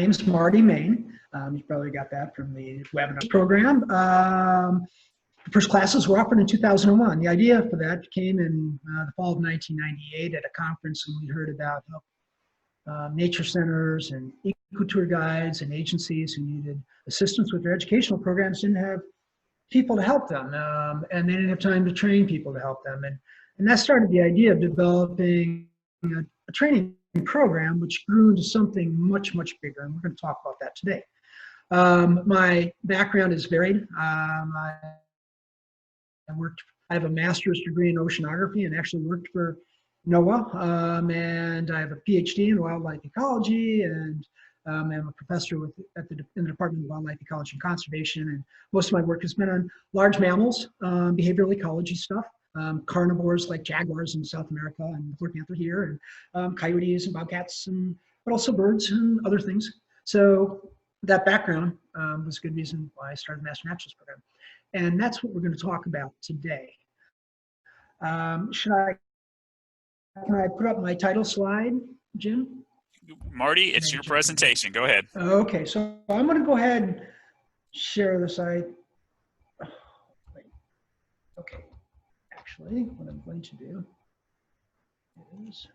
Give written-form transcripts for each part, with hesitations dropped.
name's Marty Main. You probably got that from the webinar program. The first classes were offered in 2001. The idea for that came in the fall of 1998 at a conference when we heard about how nature centers and eco-tour guides and agencies who needed assistance with their educational programs didn't have people to help them, and they didn't have time to train people to help them. And that started the idea of developing a training program, which grew into something much, much bigger, and we're going to talk about that today. My background is varied. I have a master's degree in oceanography and actually worked for NOAA, and I have a PhD in wildlife ecology, and I'm a professor in the Department of Wildlife Ecology and Conservation, and most of my work has been on large mammals, behavioral ecology stuff, carnivores like jaguars in South America and blue panther here, and coyotes and bobcats, but also birds and other things. So that background was a good reason why I started the Master Naturalist program. And that's what we're going to talk about today. Can I put up my title slide, Jim? Marty, it's your presentation. Go ahead. Okay, so I'm going to go ahead and share the site. Okay, actually, what I'm going to do is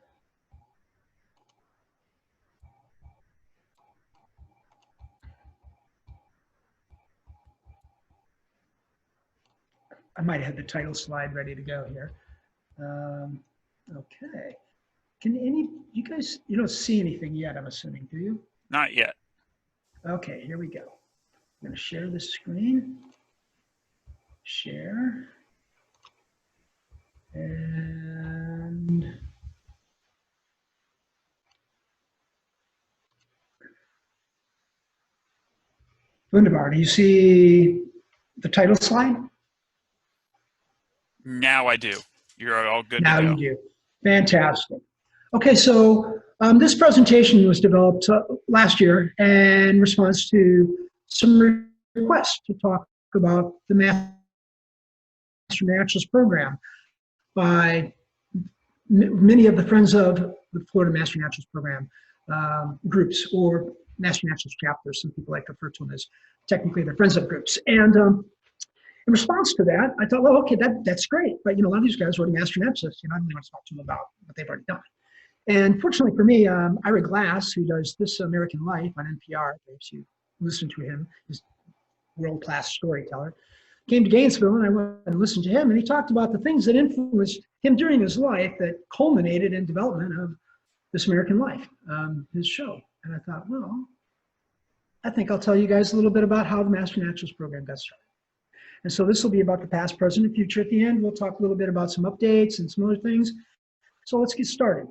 I might have the title slide ready to go here. Okay. You guys, you don't see anything yet, I'm assuming, do you? Not yet. Okay, here we go. I'm going to share the screen. Share. And Wunderbar, do you see the title slide? Now I do. You're all good now to go. You do. Fantastic. Okay, so this presentation was developed last year in response to some requests to talk about the Master Naturalist program by many of the Friends of the Florida Master Naturalist program groups, or Master Naturalist chapters. Some people like to refer to them as technically the Friends of groups. And in response to that, I thought, well, okay, that's great. But, a lot of these guys are already Master Naturalists. I don't want to talk to them about what they've already done. And fortunately for me, Ira Glass, who does This American Life on NPR, if you listen to him, he's a world-class storyteller, came to Gainesville, and I went and listened to him, and he talked about the things that influenced him during his life that culminated in development of This American Life, his show. And I thought, well, I think I'll tell you guys a little bit about how the Master Naturalist program got started. And so this will be about the past, present, and future. At the end, we'll talk a little bit about some updates and some other things. So let's get started.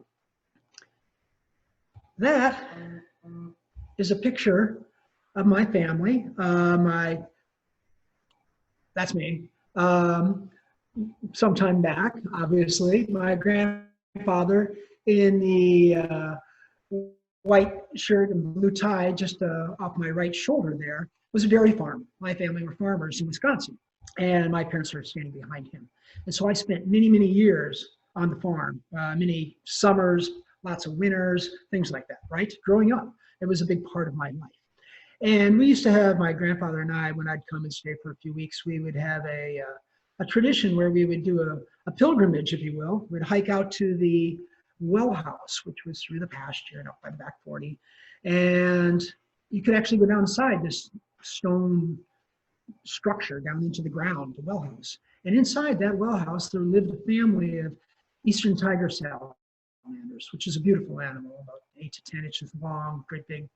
That is a picture of my family. That's me. Sometime back, obviously, my grandfather in the white shirt and blue tie just off my right shoulder there was a dairy farm. My family were farmers in Wisconsin, and my parents were standing behind him. And so I spent many, many years on the farm, many summers, lots of winters, things like that, right? Growing up, it was a big part of my life. And we used to have, my grandfather and I, when I'd come and stay for a few weeks, we would have a tradition where we would do a pilgrimage, if you will. We'd hike out to the well house, which was through the pasture and up by the back 40. And you could actually go down inside this stone structure down into the ground, the well house. And inside that well house, there lived a family of eastern tiger salamanders, which is a beautiful animal, about 8 to 10 inches long, great big,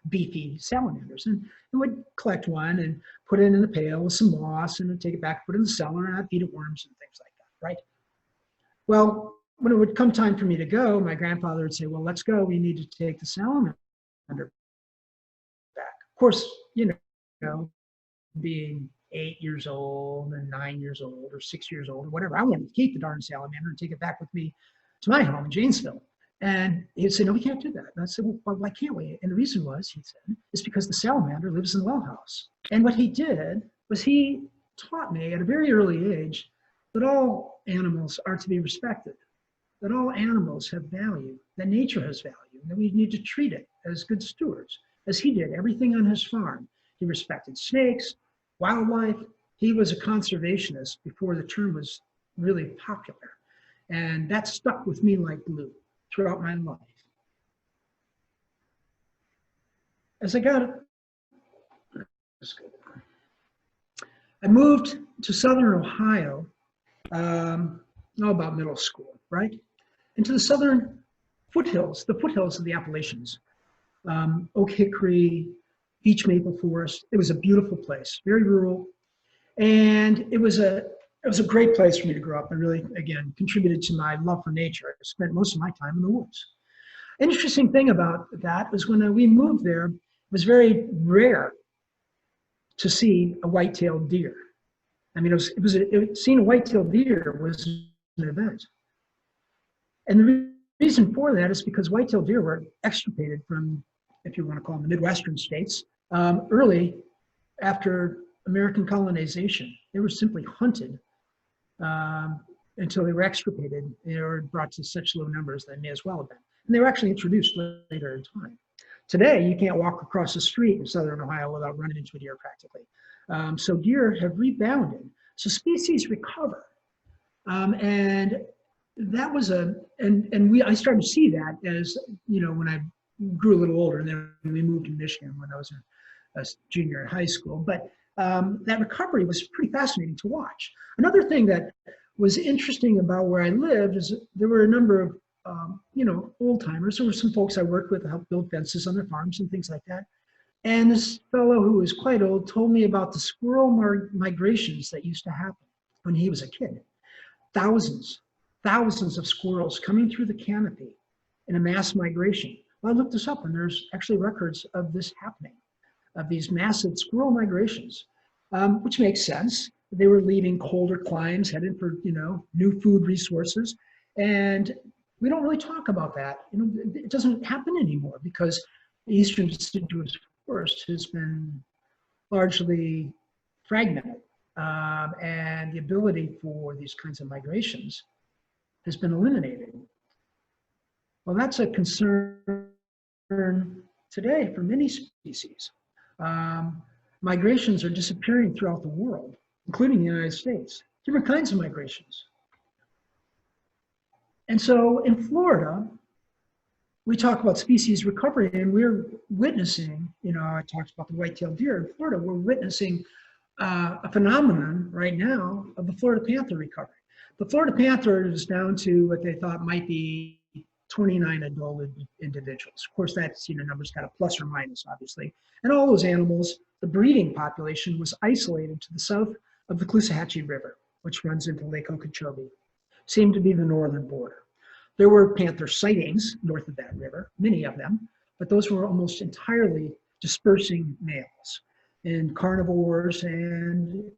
beefy salamanders. And we'd collect one and put it in the pail with some moss, and then take it back, put it in the cellar, and I'd feed it worms and things like that, right? Well, when it would come time for me to go, my grandfather would say, well, let's go. We need to take the salamander back. Of course, being 8 years old and 9 years old or 6 years old or whatever, I wanted to keep the darn salamander and take it back with me to my home in Janesville. And he'd say, no, we can't do that. And I said, well, why can't we? And the reason was, he said, is because the salamander lives in the well house. And what he did was he taught me at a very early age that all animals are to be respected, that all animals have value, that nature has value, and that we need to treat it as good stewards. as he did everything on his farm. He respected snakes, wildlife. He was a conservationist before the term was really popular. And that stuck with me like glue throughout my life. As I moved to Southern Ohio, about middle school, right? Into the southern foothills, the foothills of the Appalachians. Oak hickory, beech maple forest. It was a beautiful place, very rural. And it was a great place for me to grow up and really, again, contributed to my love for nature. I spent most of my time in the woods. Interesting thing about that was when we moved there, it was very rare to see a white-tailed deer. I mean, seeing a white-tailed deer was an event. And the reason for that is because white-tailed deer were extirpated from, if you want to call them the Midwestern states, early after American colonization. They were simply hunted until they were extirpated or brought to such low numbers they may as well have been. And they were actually introduced later in time. Today, you can't walk across the street in Southern Ohio without running into a deer practically. So deer have rebounded. So species recover. And that was I started to see that as, when I grew a little older, and then we moved to Michigan when I was a junior in high school. But that recovery was pretty fascinating to watch. Another thing that was interesting about where I lived is there were a number of, old timers. There were some folks I worked with to help build fences on their farms and things like that. And this fellow who was quite old told me about the squirrel migrations that used to happen when he was a kid. Thousands of squirrels coming through the canopy in a mass migration. Well, I looked this up, and there's actually records of this happening, of these massive squirrel migrations, which makes sense. They were leaving colder climes, headed for new food resources, and we don't really talk about that. It doesn't happen anymore because the eastern deciduous forest has been largely fragmented, and the ability for these kinds of migrations has been eliminated. Well, that's a concern today for many species. Migrations are disappearing throughout the world, including the United States, different kinds of migrations. And so in Florida, we talk about species recovery, and we're witnessing, I talked about the white-tailed deer in Florida, we're witnessing a phenomenon right now of the Florida panther recovery. The Florida panther is down to what they thought might be 29 adult individuals. Of course, that's, numbers got a plus or minus, obviously. And all those animals, the breeding population was isolated to the south of the Caloosahatchee River, which runs into Lake Okeechobee, seemed to be the northern border. There were panther sightings north of that river, many of them, but those were almost entirely dispersing males. And carnivores and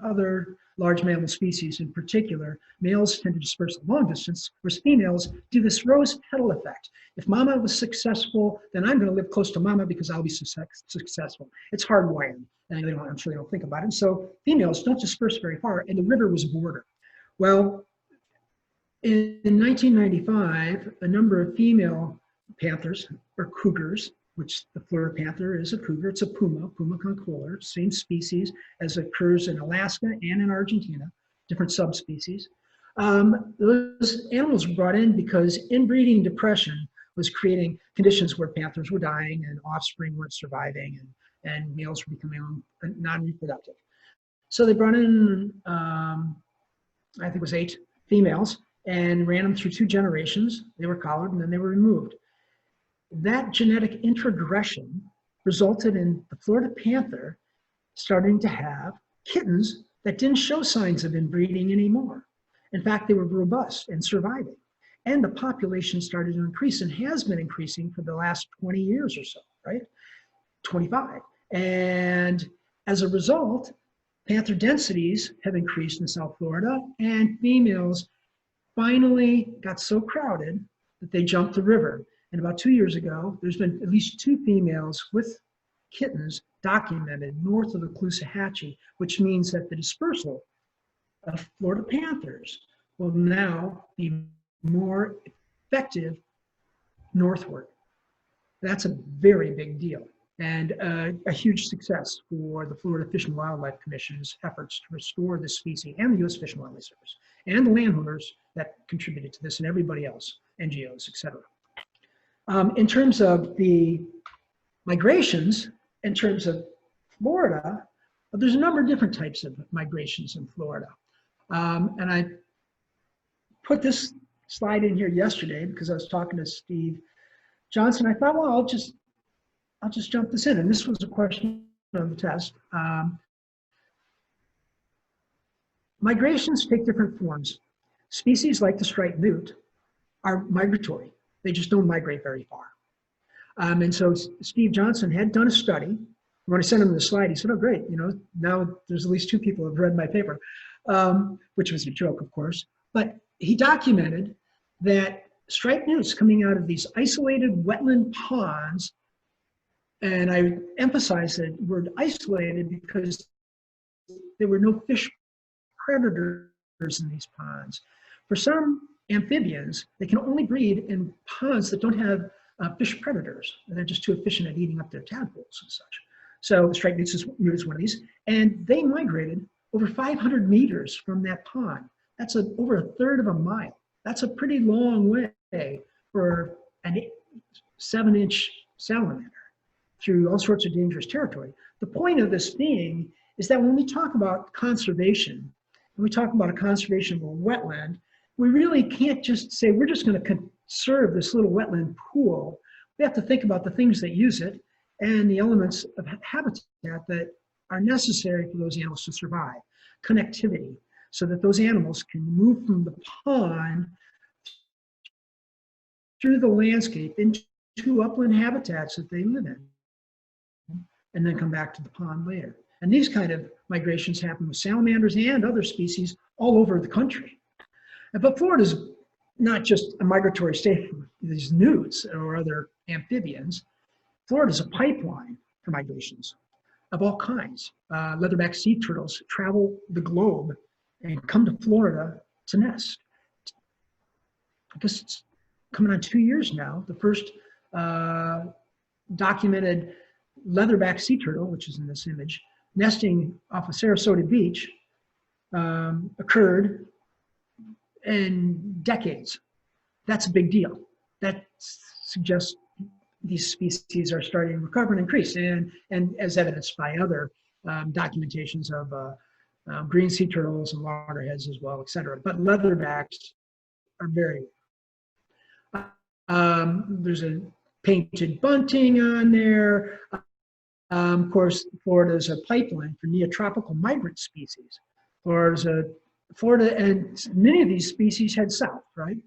other large mammal species in particular, males tend to disperse a long distance, whereas females do this rose petal effect. If mama was successful, then I'm going to live close to mama because I'll be successful. It's hardwired, and I'm sure they don't think about it. So females don't disperse very far, and the river was a border. Well, in 1995, a number of female panthers, or cougars, which the Florida panther is a cougar, it's a puma concolor, same species as occurs in Alaska and in Argentina, different subspecies. Those animals were brought in because inbreeding depression was creating conditions where panthers were dying and offspring weren't surviving, and males were becoming non-reproductive. So they brought in, I think it was 8 females, and ran them through 2 generations. They were collared and then they were removed. That genetic introgression resulted in the Florida panther starting to have kittens that didn't show signs of inbreeding anymore. In fact, they were robust and surviving. And the population started to increase and has been increasing for the last 20 years or so, right? 25. And as a result, panther densities have increased in South Florida, and females finally got so crowded that they jumped the river. And about 2 years ago, there's been at least 2 females with kittens documented north of the Caloosahatchee, which means that the dispersal of Florida panthers will now be more effective northward. That's a very big deal, and a huge success for the Florida Fish and Wildlife Commission's efforts to restore this species, and the U.S. Fish and Wildlife Service, and the landowners that contributed to this, and everybody else, NGOs, etc. In terms of the migrations, in terms of Florida, there's a number of different types of migrations in Florida. And I put this slide in here yesterday because I was talking to Steve Johnson. I thought, well, I'll just jump this in. And this was a question on the test. Migrations take different forms. Species like the striped newt are migratory. They just don't migrate very far. And so Steve Johnson had done a study. When I sent him the slide, he said, oh, great, now there's at least 2 people who have read my paper, which was a joke, of course. But he documented that striped newts coming out of these isolated wetland ponds, and I emphasize the word isolated because there were no fish predators in these ponds. For some amphibians, they can only breed in ponds that don't have fish predators. They're just too efficient at eating up their tadpoles and such. So the striped newt is one of these, and they migrated over 500 meters from that pond. That's over 1/3 of a mile. That's a pretty long way for a 7-inch salamander through all sorts of dangerous territory. The point of this being is that when we talk about conservation, when we talk about a conservation of a wetland, we really can't just say we're just going to conserve this little wetland pool. We have to think about the things that use it and the elements of habitat that are necessary for those animals to survive. Connectivity, so that those animals can move from the pond through the landscape into upland habitats that they live in, and then come back to the pond later. And these kind of migrations happen with salamanders and other species all over the country. But Florida's not just a migratory state for these newts or other amphibians. Florida's a pipeline for migrations of all kinds. Leatherback sea turtles travel the globe and come to Florida to nest. I guess it's coming on 2 years now. The first documented leatherback sea turtle, which is in this image, nesting off of Sarasota Beach, occurred in decades. That's a big deal. That suggests these species are starting to recover and increase, and as evidenced by other documentations of green sea turtles and loggerheads as well, et cetera. But leatherbacks are very, there's a painted bunting on there. Of course, Florida is a pipeline for neotropical migrant species. Florida and many of these species head south, right?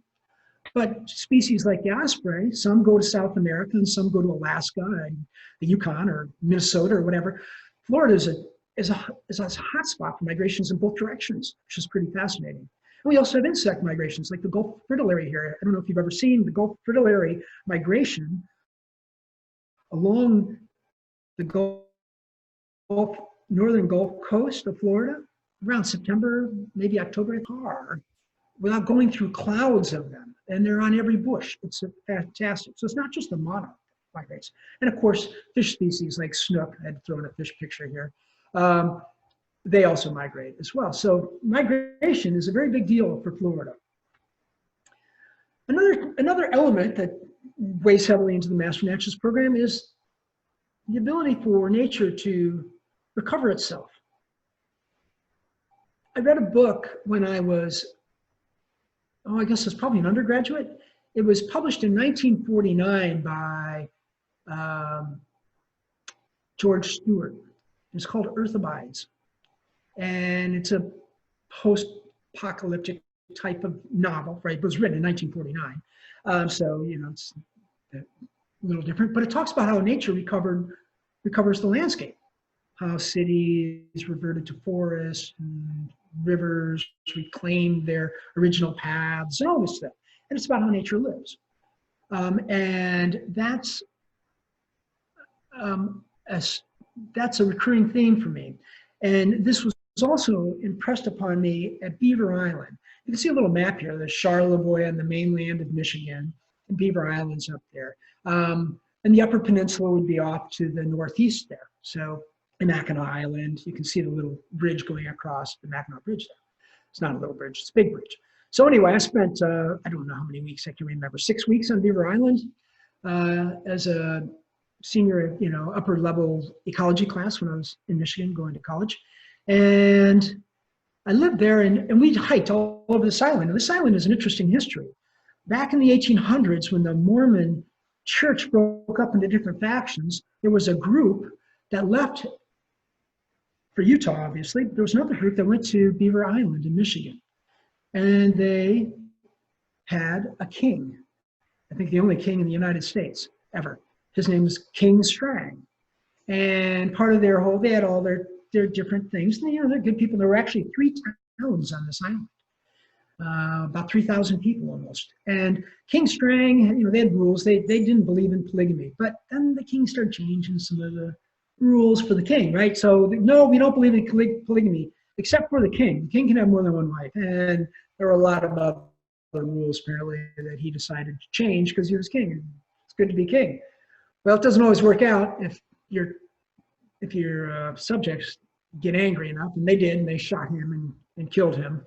But species like the osprey, some go to South America and some go to Alaska and the Yukon or Minnesota or whatever. Florida is a hotspot for migrations in both directions, which is pretty fascinating. And we also have insect migrations like the Gulf fritillary here. I don't know if you've ever seen the Gulf fritillary migration along the northern Gulf coast of Florida around September, maybe October, without going through clouds of them. And they're on every bush. It's fantastic. So it's not just the monarch that migrates. And of course, fish species like snook, I had to throw in a fish picture here, they also migrate as well. So migration is a very big deal for Florida. Another element that weighs heavily into the Master Naturalist program is the ability for nature to recover itself. I read a book when I was, I guess it's probably an undergraduate. It was published in 1949 by George Stewart. It's called Earth Abides. And it's a post-apocalyptic type of novel, right? It was written in 1949. So, it's a little different, but it talks about how nature recovers the landscape, how cities reverted to forests and rivers reclaimed their original paths and all this stuff. And it's about how nature lives. And that's a recurring theme for me. And this was also impressed upon me at Beaver Island. You can see a little map here. There's Charlevoix on the mainland of Michigan, and Beaver Island's up there. And the Upper Peninsula would be off to the northeast there. So Mackinac Island, you can see the little bridge going across the Mackinac Bridge there. It's not a little bridge, it's a big bridge. So anyway, I spent, I don't know how many weeks, I can remember, 6 weeks on Beaver Island as a senior, upper level ecology class when I was in Michigan going to college. And I lived there and we hiked all over this island. And this island is an interesting history. Back in the 1800s, when the Mormon church broke up into different factions, there was a group that left for Utah, obviously. There was another group that went to Beaver Island in Michigan. And they had a king. I think the only king in the United States ever. His name was King Strang. And part of their whole, they had all their different things. And, they're good people. There were actually 3 towns on this island. About 3,000 people almost. And King Strang, they had rules. They didn't believe in polygamy. But then the king started changing some of the rules for the king, right? So, no, we don't believe in polygamy, except for the king. The king can have more than one wife. And there were a lot of other rules, apparently, that he decided to change because he was king. It's good to be king. Well, it doesn't always work out if your subjects get angry enough, and they did, and they shot him and killed him.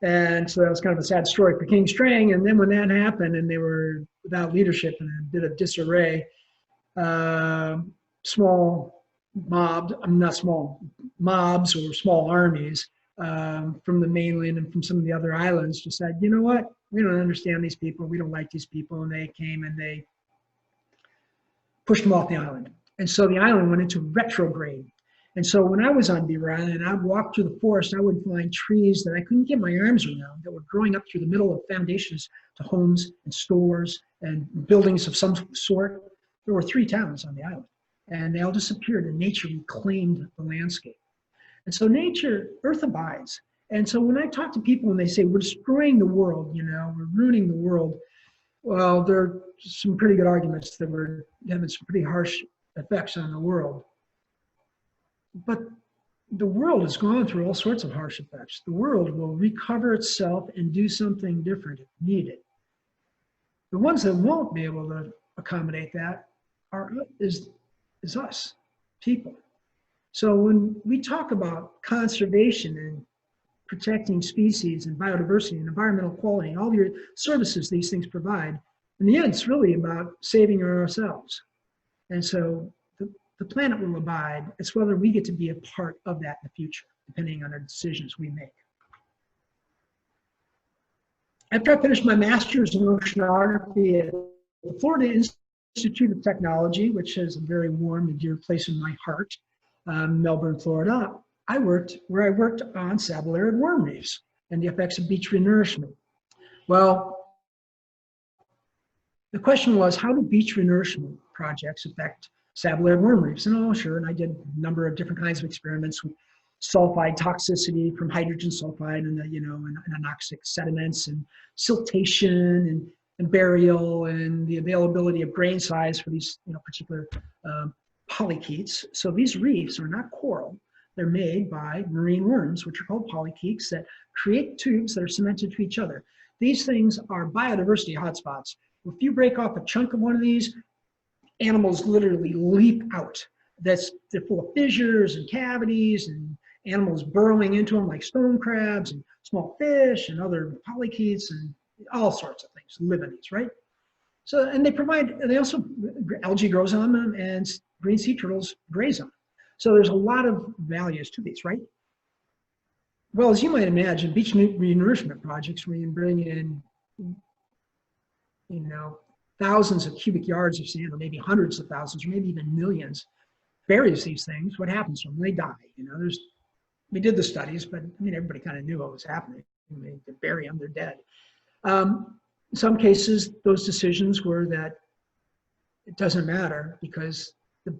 And so that was kind of a sad story for King Strang. And then when that happened and they were without leadership and a bit of disarray, small mobs or small armies from the mainland and from some of the other islands decided, you know what, we don't understand these people, we don't like these people, and they came and they pushed them off the island. And so the island went into retrograde. And so when I was on Beaver Island and I'd walk through the forest, I would find trees that I couldn't get my arms around that were growing up through the middle of foundations to homes and stores and buildings of some sort. There were 3 towns on the island and they all disappeared and nature reclaimed the landscape. And so nature, earth abides. And so when I talk to people and they say, we're destroying the world, we're ruining the world, well, there are some pretty good arguments that we're having some pretty harsh effects on the world. But the world has gone through all sorts of harsh effects. The world will recover itself and do something different if needed. The ones that won't be able to accommodate that is us, people. So when we talk about conservation and protecting species and biodiversity and environmental quality and all the services these things provide, in the end, it's really about saving ourselves. And so the planet will abide. It's whether we get to be a part of that in the future, depending on the decisions we make. After I finished my master's in oceanography at the Florida Institute of Technology, which is a very warm and dear place in my heart, Melbourne, Florida, I worked on sablariid worm reefs and the effects of beach renourishment. Well, the question was, how do beach renourishment projects affect sablariid worm reefs? And sure, and I did a number of different kinds of experiments with sulfide toxicity from hydrogen sulfide and and anoxic sediments and siltation and burial and the availability of grain size for these particular polychaetes. So these reefs are not coral. They're made by marine worms, which are called polychaetes, that create tubes that are cemented to each other. These things are biodiversity hotspots. If you break off a chunk of one of these, animals literally leap out. They're full of fissures and cavities and animals burrowing into them like stone crabs and small fish and other polychaetes and all sorts of things live in these, right? So, and they also, algae grows on them and green sea turtles graze on them. So there's a lot of values to these, right? Well, as you might imagine, beach renourishment projects where you bring in, thousands of cubic yards of sand, or maybe hundreds of thousands, or maybe even millions, buries these things. What happens to them? They die. We did the studies, but everybody kind of knew what was happening. They bury them, they're dead. In some cases, those decisions were that it doesn't matter because the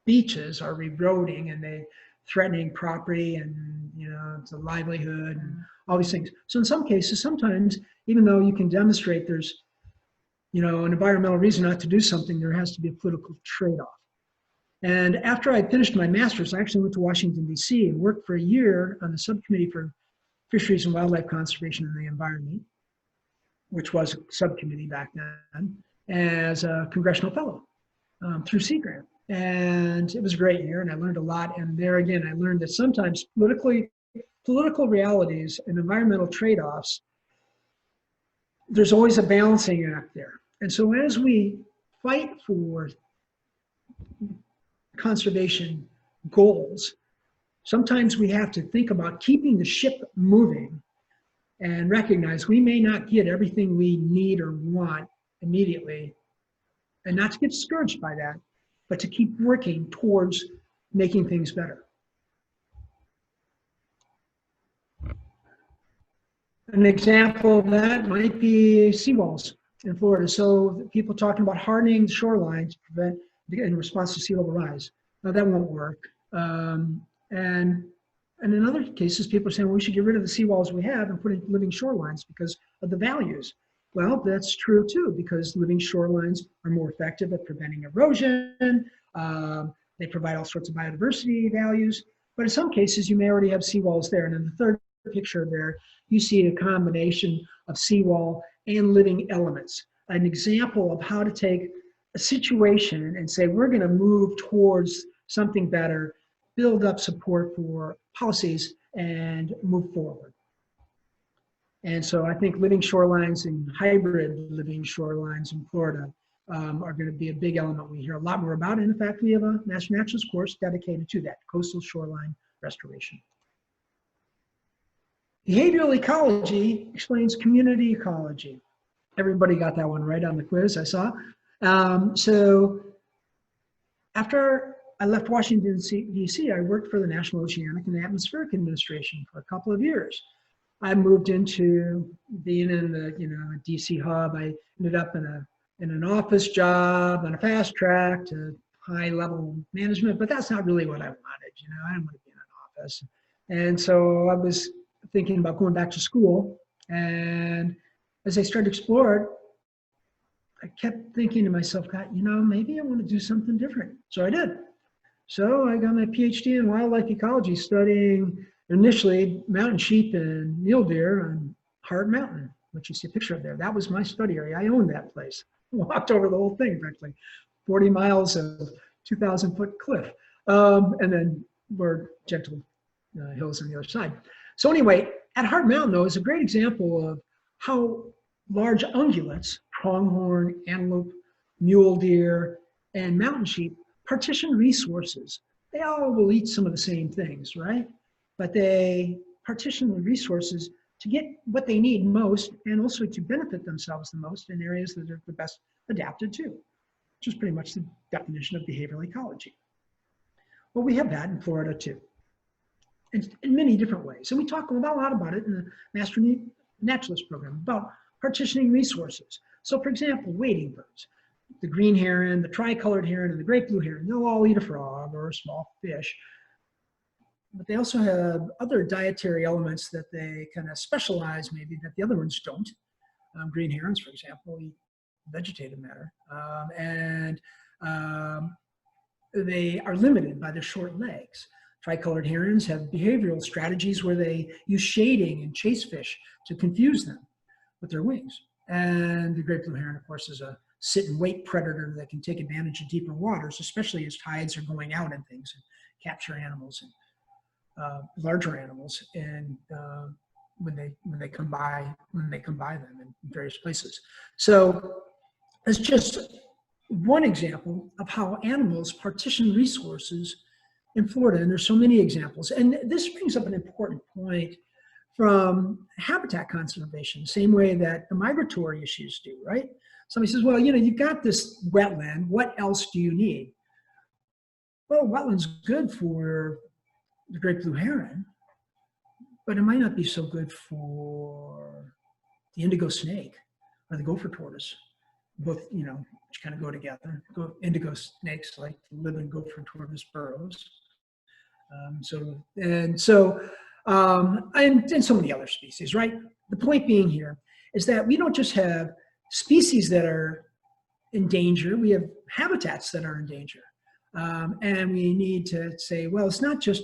beaches are eroding and they threatening property and it's a livelihood and all these things. So in some cases, sometimes, even though you can demonstrate there's an environmental reason not to do something, there has to be a political trade-off. And after I finished my master's, I actually went to Washington, D.C. and worked for a year on the subcommittee for fisheries and wildlife conservation and the environment, which was a subcommittee back then, as a congressional fellow. through Sea Grant. And it was a great year, and I learned a lot. And there again, I learned that sometimes political realities and environmental trade-offs, there's always a balancing act there. And so as we fight for conservation goals, sometimes we have to think about keeping the ship moving and recognize we may not get everything we need or want immediately, and not to get discouraged by that, but to keep working towards making things better. An example of that might be seawalls in Florida. So people talking about hardening the shoreline to prevent, in response to sea level rise. Now that won't work. And in other cases, people are saying, well, we should get rid of the seawalls we have and put in living shorelines because of the values. Well, that's true too, because living shorelines are more effective at preventing erosion. They provide all sorts of biodiversity values. But in some cases, you may already have seawalls there. And in the third picture there, you see a combination of seawall and living elements. An example of how to take a situation and say, we're going to move towards something better, build up support for policies, and move forward. And so I think living shorelines and hybrid living shorelines in Florida are going to be a big element we hear a lot more about. And in fact, we have a Master Naturalist course dedicated to that, coastal shoreline restoration. Behavioral ecology explains community ecology. Everybody got that one right on the quiz, I saw. So after I left Washington, D.C., I worked for the National Oceanic and Atmospheric Administration for a couple of years. I moved into being in the DC hub. I ended up in an office job on a fast track to high level management, but that's not really what I wanted. I didn't want to be in an office. And so I was thinking about going back to school. And as I started to explore it, I kept thinking to myself, God, maybe I want to do something different. So I did. So I got my PhD in wildlife ecology, studying initially mountain sheep and mule deer on Hart Mountain, which you see a picture of there. That was my study area. I owned that place. Walked over the whole thing, frankly. 40 miles of 2,000-foot cliff. And then were gentle hills on the other side. So anyway, at Hart Mountain, though, is a great example of how large ungulates, pronghorn, antelope, mule deer, and mountain sheep partition resources. They all will eat some of the same things, right? But they partition the resources to get what they need most and also to benefit themselves the most in areas that are the best adapted to, which is pretty much the definition of behavioral ecology. Well, we have that in Florida too, in many different ways. And we talk a lot about it in the Master Naturalist program, about partitioning resources. So for example, wading birds, the green heron, the tricolored heron, and the great blue heron, they'll all eat a frog or a small fish. But they also have other dietary elements that they kind of specialize maybe that the other ones don't. Green herons, for example, eat vegetative matter. They are limited by their short legs. Tricolored herons have behavioral strategies where they use shading and chase fish to confuse them with their wings. And the great blue heron, of course, is a sit and wait predator that can take advantage of deeper waters, especially as tides are going out and things, and capture animals and larger animals, and when they come by them in various places. So it's just one example of how animals partition resources in Florida, and there's so many examples. And this brings up an important point from habitat conservation, same way that the migratory issues do, right? Somebody says, well, you've got this wetland, what else do you need? Well, wetland's good for the great blue heron, but it might not be so good for the indigo snake or the gopher tortoise. Both, which kind of go together. Indigo snakes like live in gopher tortoise burrows. And so many other species, right? The point being here is that we don't just have species that are in danger, we have habitats that are in danger. And we need to say, well, it's not just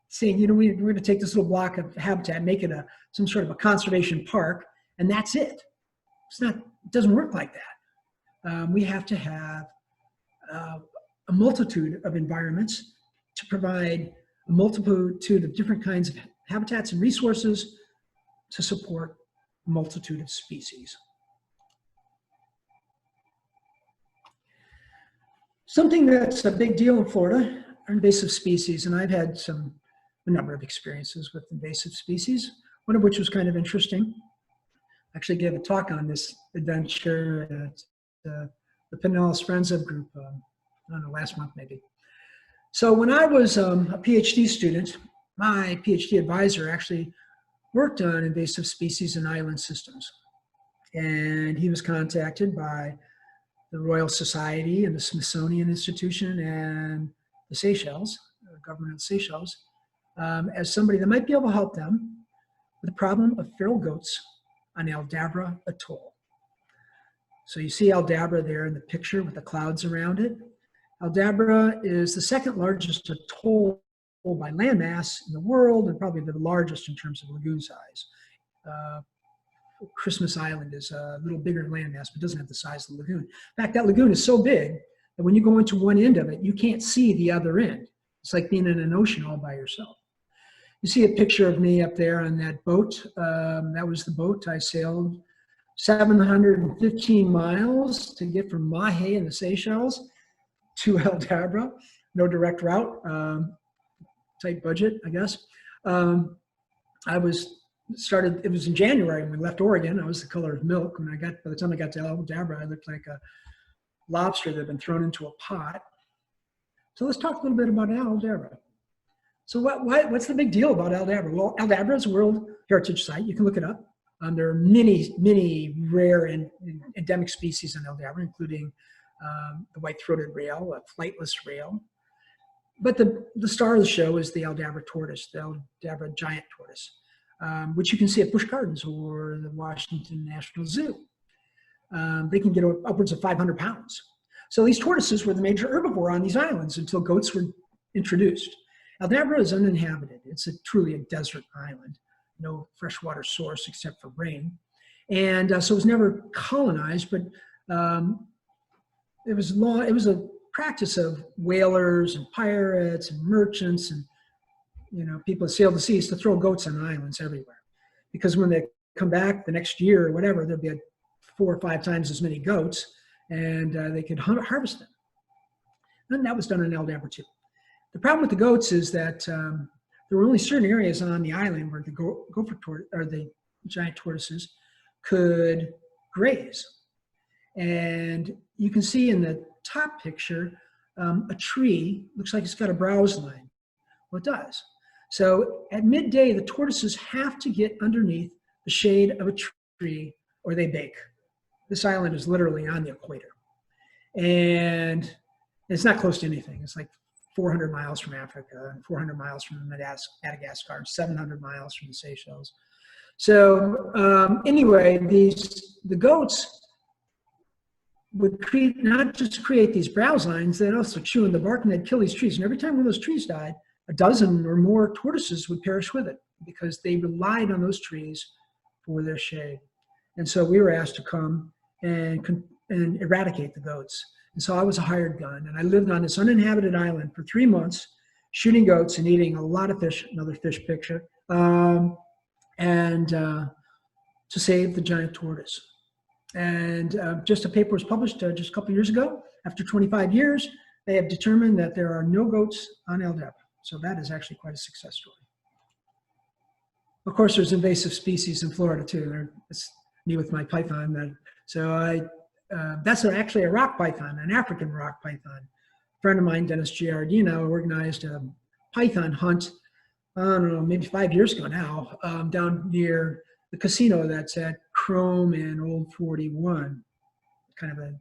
saying, we're going to take this little block of habitat, make it some sort of a conservation park, and that's it. It doesn't work like that. We have to have a multitude of environments to provide a multitude of different kinds of habitats and resources to support a multitude of species. Something that's a big deal in Florida are invasive species, and I've had a number of experiences with invasive species, one of which was kind of interesting. I actually gave a talk on this adventure at the Pinellas Friends of group, I don't know, last month maybe. So when I was a PhD student, my PhD advisor actually worked on invasive species and island systems. And he was contacted by the Royal Society and the Smithsonian Institution and the Seychelles, the government of the Seychelles, as somebody that might be able to help them with the problem of feral goats on Aldabra Atoll. So you see Aldabra there in the picture with the clouds around it. Aldabra is the second largest atoll by landmass in the world, and probably the largest in terms of lagoon size. Christmas Island is a little bigger landmass, but doesn't have the size of the lagoon. In fact, that lagoon is so big that when you go into one end of it, you can't see the other end. It's like being in an ocean all by yourself. You see a picture of me up there on that boat. That was the boat I sailed 715 miles to get from Mahe in the Seychelles to Aldabra. No direct route, tight budget, I guess. It was in January when we left Oregon. I was the color of milk. By the time I got to Aldabra, I looked like a lobster that had been thrown into a pot. So let's talk a little bit about Aldabra. So what's the big deal about Aldabra? Well, Aldabra is a World Heritage Site. You can look it up. There are many rare and endemic species in Aldabra, including the white-throated rail, a flightless rail. But the star of the show is the Aldabra tortoise, the Aldabra giant tortoise, which you can see at Busch Gardens or the Washington National Zoo. They can get upwards of 500 pounds. So these tortoises were the major herbivore on these islands until goats were introduced. Aldabra is uninhabited. It's truly a desert island, no freshwater source except for rain. And so it was never colonized, but it was a practice of whalers and pirates and merchants and people that sailed the seas to throw goats on islands everywhere. Because when they come back the next year or whatever, there'll be 4 or 5 times as many goats, and they could harvest them. And that was done in Aldabra too. The problem with the goats is that there were only certain areas on the island where the giant tortoises could graze. And you can see in the top picture, a tree looks like it's got a browse line. Well, it does. So at midday, the tortoises have to get underneath the shade of a tree or they bake. This island is literally on the equator. And it's not close to anything. It's like 400 miles from Africa, 400 miles from Madagascar, 700 miles from the Seychelles. So anyway, the goats would not just create these browse lines, they'd also chew in the bark and they'd kill these trees. And every time one of those trees died, a dozen or more tortoises would perish with it because they relied on those trees for their shade. And so we were asked to come and eradicate the goats. And so I was a hired gun, and I lived on this uninhabited island for 3 months, shooting goats and eating a lot of fish, another fish picture, to save the giant tortoise. And just a paper was published just a couple years ago. After 25 years, they have determined that there are no goats on Aldabra. So that is actually quite a success story. Of course, there's invasive species in Florida too. It's me with my python. That's actually a rock python, an African rock python. A friend of mine, Dennis Giardino, organized a python hunt, I don't know, maybe 5 years ago now, down near the casino that's at Chrome and Old 41, kind of a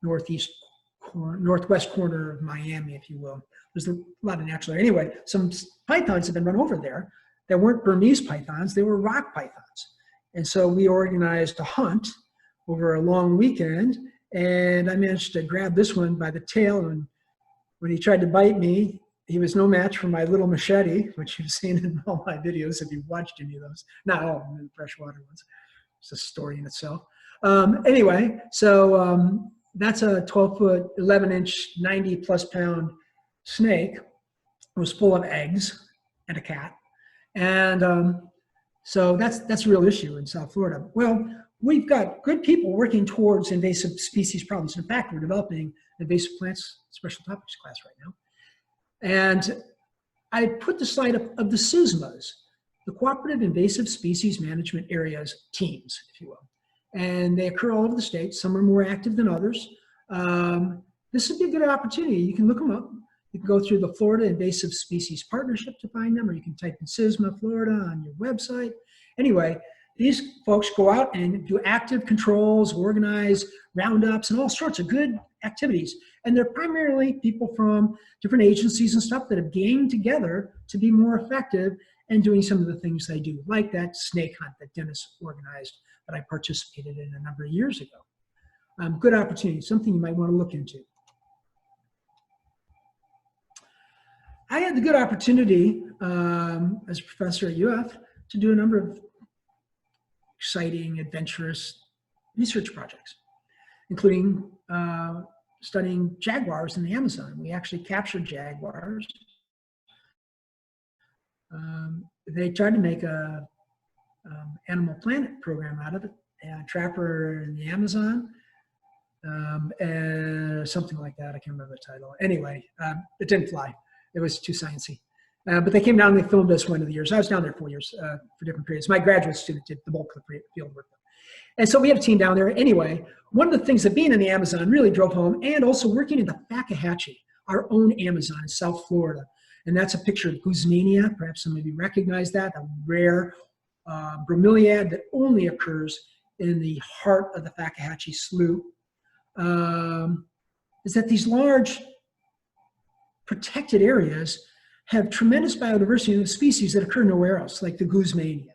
northwest corner of Miami, if you will. There's a lot of natural. Anyway, some pythons have been run over there that weren't Burmese pythons, they were rock pythons. And so we organized a hunt over a long weekend, and I managed to grab this one by the tail, and when he tried to bite me, he was no match for my little machete, which you've seen in all my videos if you've watched any of those. Not all of them, the freshwater ones. It's a story in itself. Anyway, so that's a 12-foot, 11-inch, 90+ pound snake. It was full of eggs and a cat. And so that's a real issue in South Florida. Well, we've got good people working towards invasive species problems. In fact, we're developing invasive plants special topics class right now. And I put the slide up of the CISMAs, the Cooperative Invasive Species Management Areas teams, if you will. And they occur all over the state. Some are more active than others. This would be a good opportunity. You can look them up. You can go through the Florida Invasive Species Partnership to find them, or you can type in CISMA Florida on your website. Anyway, these folks go out and do active controls, organize roundups, and all sorts of good activities. And they're primarily people from different agencies and stuff that have gained together to be more effective in doing some of the things they do, like that snake hunt that Dennis organized that I participated in a number of years ago. Good opportunity, something you might want to look into. I had the good opportunity as a professor at UF to do a number of exciting, adventurous research projects, including studying jaguars in the Amazon. We actually captured jaguars. They tried to make a Animal Planet program out of it, a trapper in the Amazon, and something like that. I can't remember the title. Anyway, it didn't fly. It was too sciencey. But they came down and they filmed us one of the years. I was down there 4 years for different periods. My graduate student did the bulk of the field work. And so we had a team down there. Anyway, one of the things that being in the Amazon really drove home, and also working in the Fakahatchee, our own Amazon in South Florida. And that's a picture of Guzmania. Perhaps some of you recognize that, a rare bromeliad that only occurs in the heart of the Fakahatchee Slough. Is that these large protected areas have tremendous biodiversity of species that occur nowhere else, like the Guzmania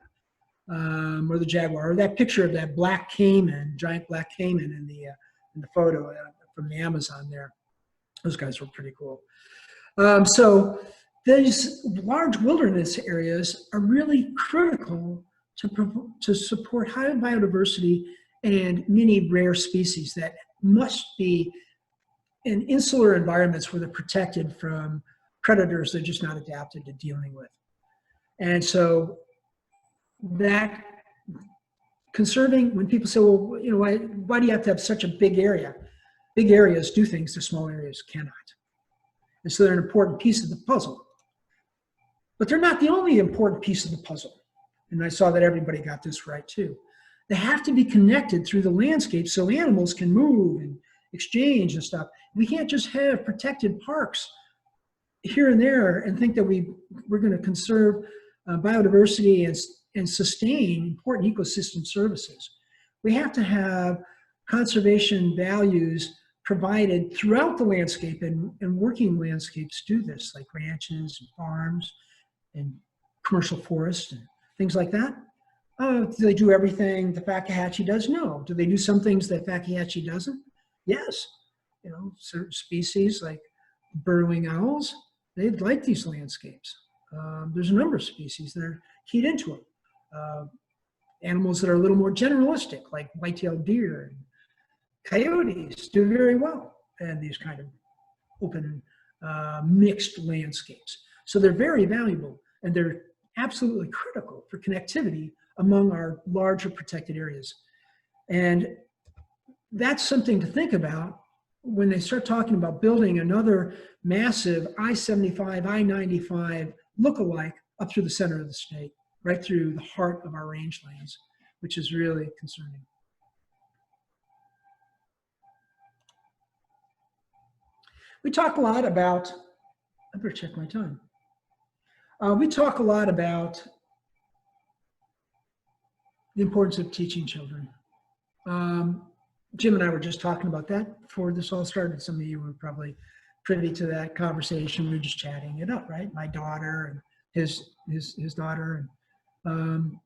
or the jaguar, or that picture of that black caiman, giant black caiman in the photo from the Amazon there. Those guys were pretty cool. So these large wilderness areas are really critical to support high biodiversity and many rare species that must be in insular environments where they're protected from predators they're just not adapted to dealing with. And so that conserving, when people say, well, you know, why do you have to have such a big area? Big areas do things that small areas cannot. And so they're an important piece of the puzzle. But they're not the only important piece of the puzzle. And I saw that everybody got this right too. They have to be connected through the landscape so animals can move and exchange and stuff. We can't just have protected parks here and there and think that we're going to conserve biodiversity and sustain important ecosystem services. We have to have conservation values provided throughout the landscape, and working landscapes do this, like ranches and farms and commercial forests and things like that. Do they do everything the Fakahatchee does? No. Do they do some things that Fakahatchee doesn't? Yes. You know, certain species like burrowing owls, they like these landscapes. There's a number of species that are keyed into them. Animals that are a little more generalistic, like white-tailed deer and coyotes, do very well in these kind of open, mixed landscapes. So they're very valuable, and they're absolutely critical for connectivity among our larger protected areas. And that's something to think about when they start talking about building another massive I-75, I-95 look-alike up through the center of the state, right through the heart of our rangelands, which is really concerning. We talk a lot about, I better check my time. We talk a lot about the importance of teaching children. Jim and I were just talking about that before this all started. Some of you were probably privy to that conversation. We were just chatting it up, right? My daughter and his daughter, and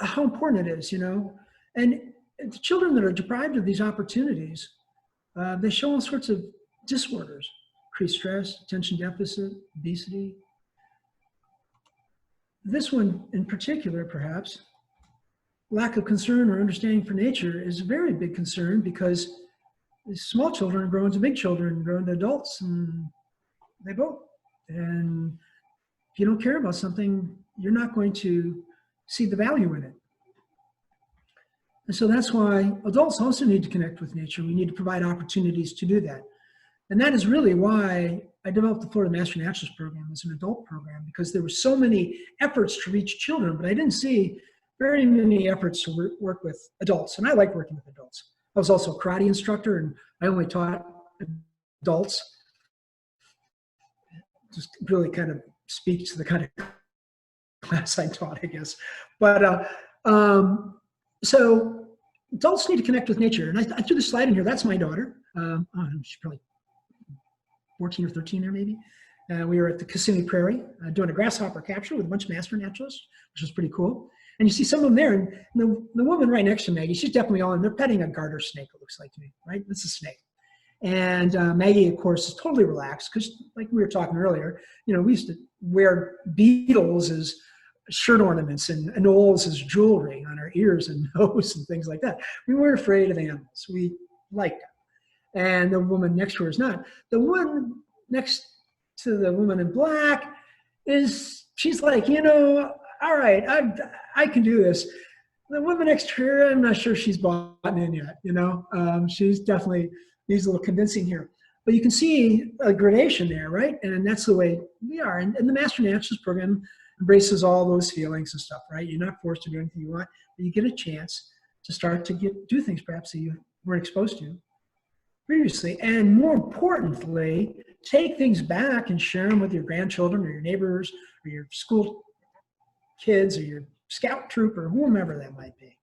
how important it is, you know. And the children that are deprived of these opportunities, they show all sorts of disorders: increased stress, attention deficit, obesity. This one in particular, perhaps, lack of concern or understanding for nature is a very big concern, because small children grow into big children, grow into adults, and they vote. And if you don't care about something, you're not going to see the value in it. And so that's why adults also need to connect with nature. We need to provide opportunities to do that. And that is really why I developed the Florida Master Naturalist program as an adult program, because there were so many efforts to reach children, but I didn't see very many efforts to work with adults. And I like working with adults. I was also a karate instructor, and I only taught adults. Just really kind of speaks to the kind of class I taught, I guess. But so adults need to connect with nature. And I threw the slide in here. That's my daughter. She's probably 14 or 13 there, maybe. We were at the Kissimmee Prairie doing a grasshopper capture with a bunch of master naturalists, which was pretty cool. And you see some of them there. And the woman right next to Maggie, she's definitely all in. They're petting a garter snake, it looks like to me, right? It's a snake. And Maggie, of course, is totally relaxed because, like we were talking earlier, you know, we used to wear beetles as shirt ornaments and anoles as jewelry on our ears and nose and things like that. We weren't afraid of animals. We liked them. And the woman next to her is not. The one next to the woman in black she's like, you know, all right, I can do this. The woman next to her, I'm not sure she's bought in yet, you know. She's definitely needs a little convincing here. But you can see a gradation there, right? And that's the way we are. And the Master Naturalist program embraces all those feelings and stuff, right? You're not forced to do anything you want, but you get a chance to start to do things perhaps that you weren't exposed to previously. And more importantly, take things back and share them with your grandchildren or your neighbors or your school kids or your scout troop or whomever that might be.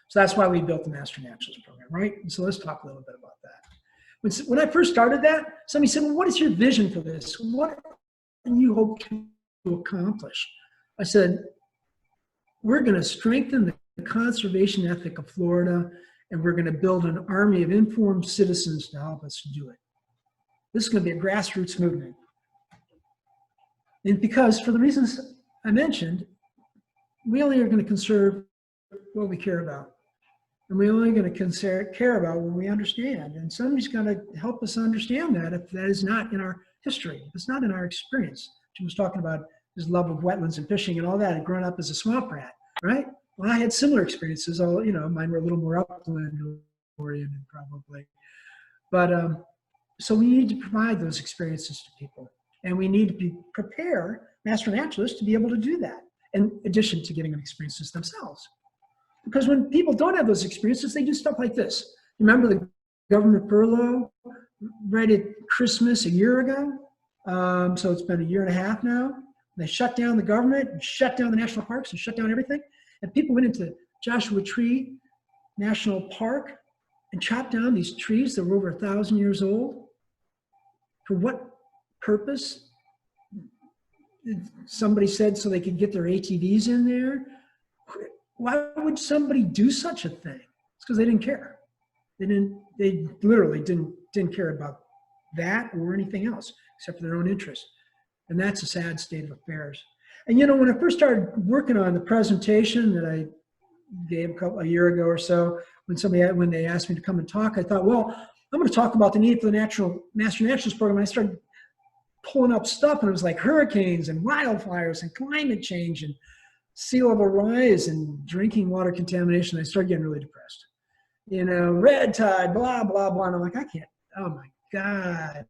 So that's why we built the Master Naturalist program, right? And so let's talk a little bit about that. When I first started that, somebody said, well, what is your vision for this? What do you hope to accomplish? I said, we're going to strengthen the conservation ethic of Florida, and we're going to build an army of informed citizens to help us do it. This is going to be a grassroots movement. And because, for the reasons I mentioned, we only are going to conserve what we care about. And we're only going to care about what we understand. And somebody's going to help us understand that if that is not in our history, if it's not in our experience. Jim was talking about his love of wetlands and fishing and all that, and growing up as a swamp rat, right? Well, I had similar experiences. You know, mine were a little more upland oriented probably. But so we need to provide those experiences to people. And we need to prepare master naturalists to be able to do that, in addition to getting experiences themselves. Because when people don't have those experiences, they do stuff like this. Remember the government furlough right at Christmas a year ago? So it's been a year and a half now. They shut down the government, and shut down the national parks, and shut down everything. And people went into Joshua Tree National Park and chopped down these trees that were over 1,000 years old. For what purpose? Somebody said so they could get their ATVs in there. Why would somebody do such a thing? It's because they didn't care. They literally didn't care about that or anything else except for their own interest. And that's a sad state of affairs. And you know, when I first started working on the presentation that I gave a year ago or so, when they asked me to come and talk, I thought, well, I'm going to talk about the need for the Master Naturalist program. And I started pulling up stuff, and it was like hurricanes and wildfires and climate change and sea level rise and drinking water contamination. I started getting really depressed. You know, red tide, blah, blah, blah. And I'm like, I can't, oh my God.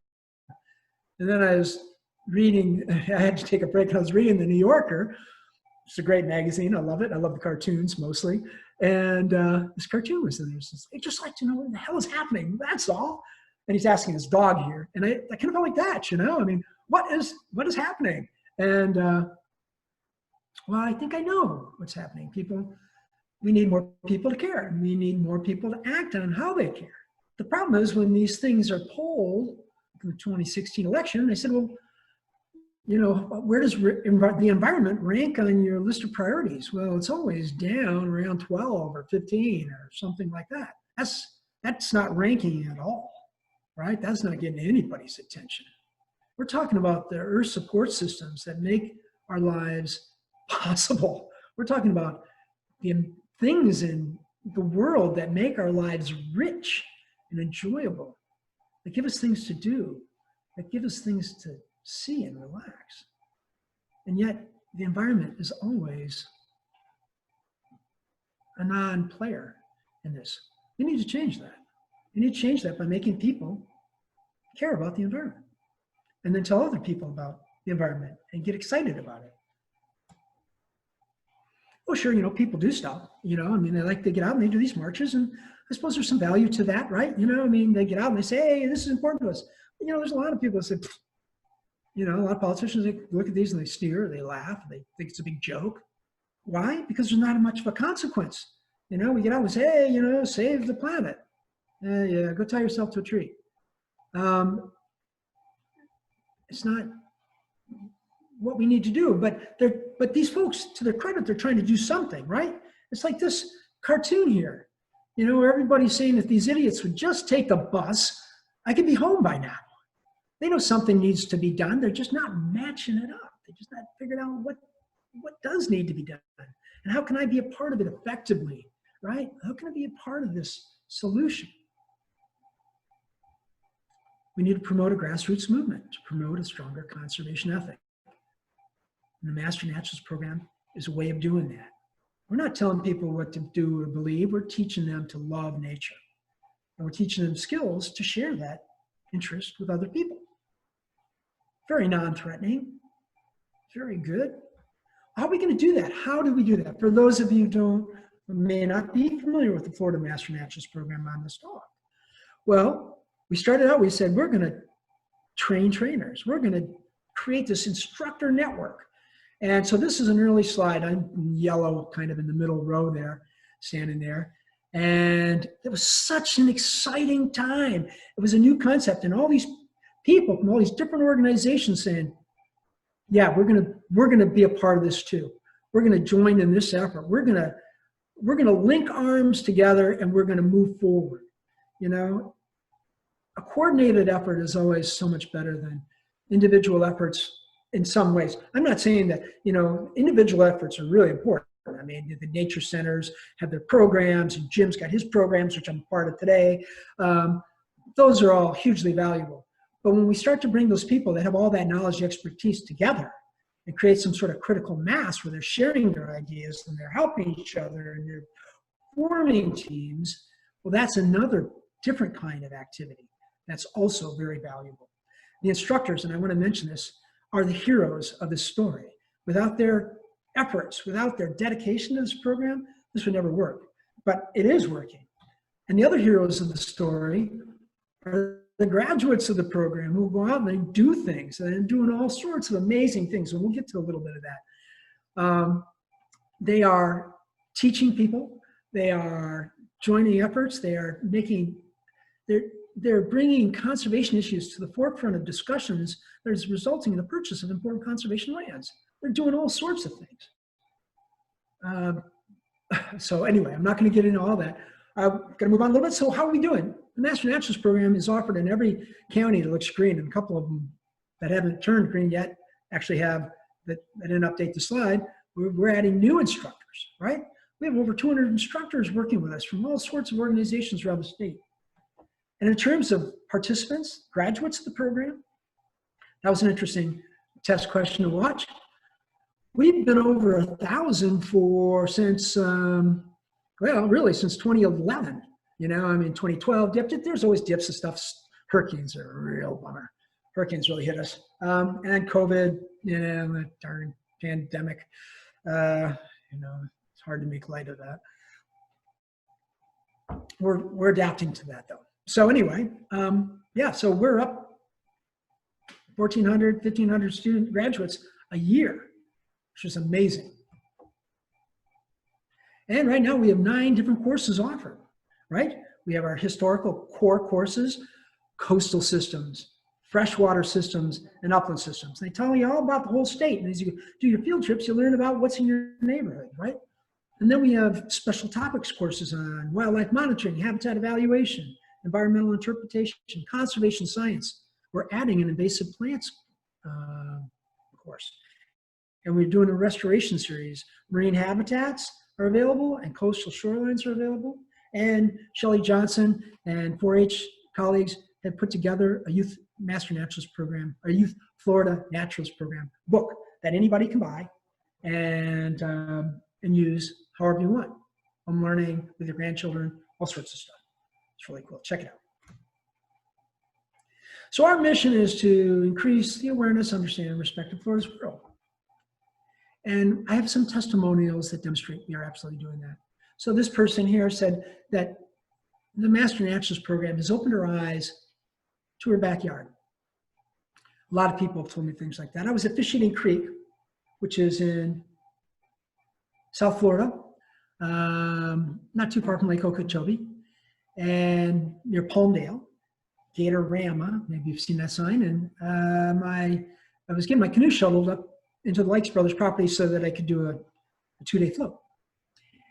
And then I was reading, I had to take a break, and I was reading The New Yorker. It's a great magazine. I love it. I love the cartoons mostly. And this cartoon was in there. I'd just like to know what the hell is happening. That's all. And he's asking his dog here. And I kind of felt like that, you know? I mean, what is happening? And well, I think I know what's happening. We need more people to care. We need more people to act on how they care. The problem is when these things are polled in the 2016 election, they said, well, you know, where does the environment rank on your list of priorities? Well, it's always down around 12 or 15 or something like that. That's not ranking at all, right? That's not getting anybody's attention. We're talking about the Earth support systems that make our lives possible. We're talking about the things in the world that make our lives rich and enjoyable, that give us things to do, that give us things to see and relax. And yet the environment is always a non-player in this. We need to change that. We need to change that by making people care about the environment and then tell other people about the environment and get excited about it. Oh, sure, people do stuff, they like to get out and they do these marches, and I suppose there's some value to that, right? They get out and they say, hey, this is important to us. But, there's a lot of people that say, a lot of politicians, they look at these and they sneer, they laugh, they think it's a big joke. Why? Because there's not much of a consequence. We get out and say, hey, save the planet. Yeah, go tie yourself to a tree. It's not what we need to do, but these folks, to their credit, they're trying to do something, right? It's like this cartoon here, where everybody's saying if these idiots would just take the bus, I could be home by now. They know something needs to be done. They're just not matching it up. They're just not figuring out what does need to be done, and how can I be a part of it effectively, right? How can I be a part of this solution? We need to promote a grassroots movement to promote a stronger conservation ethic. And the Master Naturalist program is a way of doing that. We're not telling people what to do or believe. We're teaching them to love nature. And we're teaching them skills to share that interest with other people. Very non-threatening. Very good. How are we going to do that? How do we do that? For those of you who may not be familiar with the Florida Master Naturalist program on this talk. Well, we started out, we said, we're going to train trainers. We're going to create this instructor network. And so this is an early slide. I'm yellow kind of in the middle row there, standing there. And it was such an exciting time. It was a new concept, and all these people from all these different organizations saying, yeah, we're gonna be a part of this too. We're gonna join in this effort. We're gonna link arms together, and we're gonna move forward. A coordinated effort is always so much better than individual efforts in some ways. I'm not saying that, individual efforts are really important. I mean, the nature centers have their programs, and Jim's got his programs, which I'm part of today. Those are all hugely valuable. But when we start to bring those people that have all that knowledge and expertise together and create some sort of critical mass where they're sharing their ideas and they're helping each other and they're forming teams, well, that's another different kind of activity that's also very valuable. The instructors, and I want to mention this, are the heroes of this story. Without their efforts, without their dedication to this program, this would never work. But it is working. And the other heroes of the story are the graduates of the program who go out and they do things, and they're doing all sorts of amazing things. And we'll get to a little bit of that. They are teaching people. They are joining efforts. They are they're bringing conservation issues to the forefront of discussions that is resulting in the purchase of important conservation lands. They're doing all sorts of things. So anyway, I'm not going to get into all that. I'm going to move on a little bit. So how are we doing? The Master Naturalist program is offered in every county that looks green, and a couple of them that haven't turned green yet actually have, that I didn't update the slide. We're adding new instructors, right? We have over 200 instructors working with us from all sorts of organizations around the state. And in terms of participants, graduates of the program, that was an interesting test question to watch. We've been over 1,000 since 2011. 2012 dipped. There's always dips and stuff. Hurricanes are a real bummer. Hurricanes really hit us. And COVID, the darn pandemic. It's hard to make light of that. We're adapting to that though. So anyway, so we're up 1,400, 1,500 student graduates a year, which is amazing. And right now we have 9 different courses offered, right? We have our historical core courses, coastal systems, freshwater systems, and upland systems. They tell you all about the whole state. And as you do your field trips, you learn about what's in your neighborhood, right? And then we have special topics courses on wildlife monitoring, habitat evaluation, environmental interpretation, conservation science. We're adding an invasive plants course. And we're doing a restoration series. Marine habitats are available and coastal shorelines are available. and Shelley Johnson and 4-H colleagues have put together a youth master naturalist program, a youth Florida naturalist program book that anybody can buy and use however you want. Home learning with your grandchildren, all sorts of stuff. It's really cool. Check it out. So our mission is to increase the awareness, understanding, and respect of Florida's world. And I have some testimonials that demonstrate we are absolutely doing that. So this person here said that the Master Naturalist program has opened her eyes to her backyard. A lot of people have told me things like that. I was at Fish Eating Creek, which is in South Florida, not too far from Lake Okeechobee, and near Palmdale, Gatorama, maybe you've seen that sign. And I was getting my canoe shuttled up into the Lakes Brothers property so that I could do a 2-day float.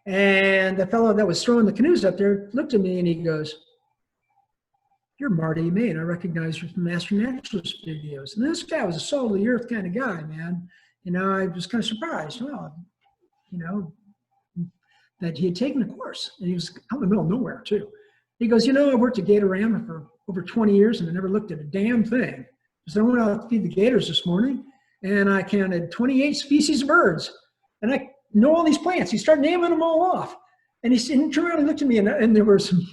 And the fellow that was throwing the canoes up there looked at me and he goes, "You're Marty Main. I recognize you from Master Naturalist videos." And this guy was a soul of the earth kind of guy, man. You know, I was kind of surprised, you know, that he had taken the course. And he was out in the middle of nowhere, too. He goes, "You know, I worked at Gatorama for over 20 years and I never looked at a damn thing. So I went out to feed the gators this morning and I counted 28 species of birds. And I know all these plants." He started naming them all off. And he turned around and looked at me, and there were some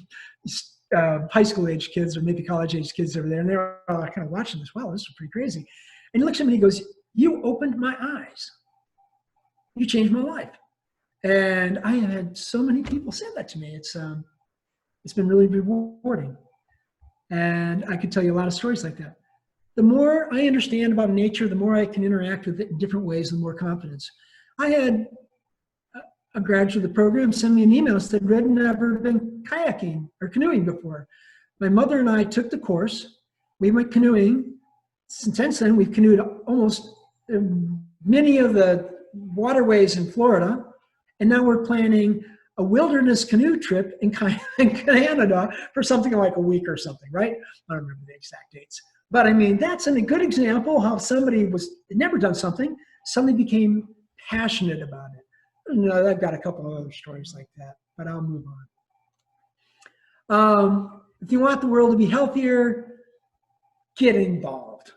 high school age kids or maybe college age kids over there. And they were kind of watching this. Wow, this is pretty crazy. And he looks at me and he goes, "You opened my eyes. You changed my life." And I have had so many people say that to me. It's been really rewarding. And I could tell you a lot of stories like that. The more I understand about nature, the more I can interact with it in different ways, the more confidence. I had a graduate of the program send me an email that said, "Red never been kayaking or canoeing before." My mother and I took the course. We went canoeing. Since then, we've canoed almost many of the waterways in Florida. And now we're planning a wilderness canoe trip in Canada for something like a week or something, right? I don't remember the exact dates. But I mean, that's a good example how somebody had never done something, suddenly became passionate about it. And, I've got a couple of other stories like that, but I'll move on. If you want the world to be healthier, get involved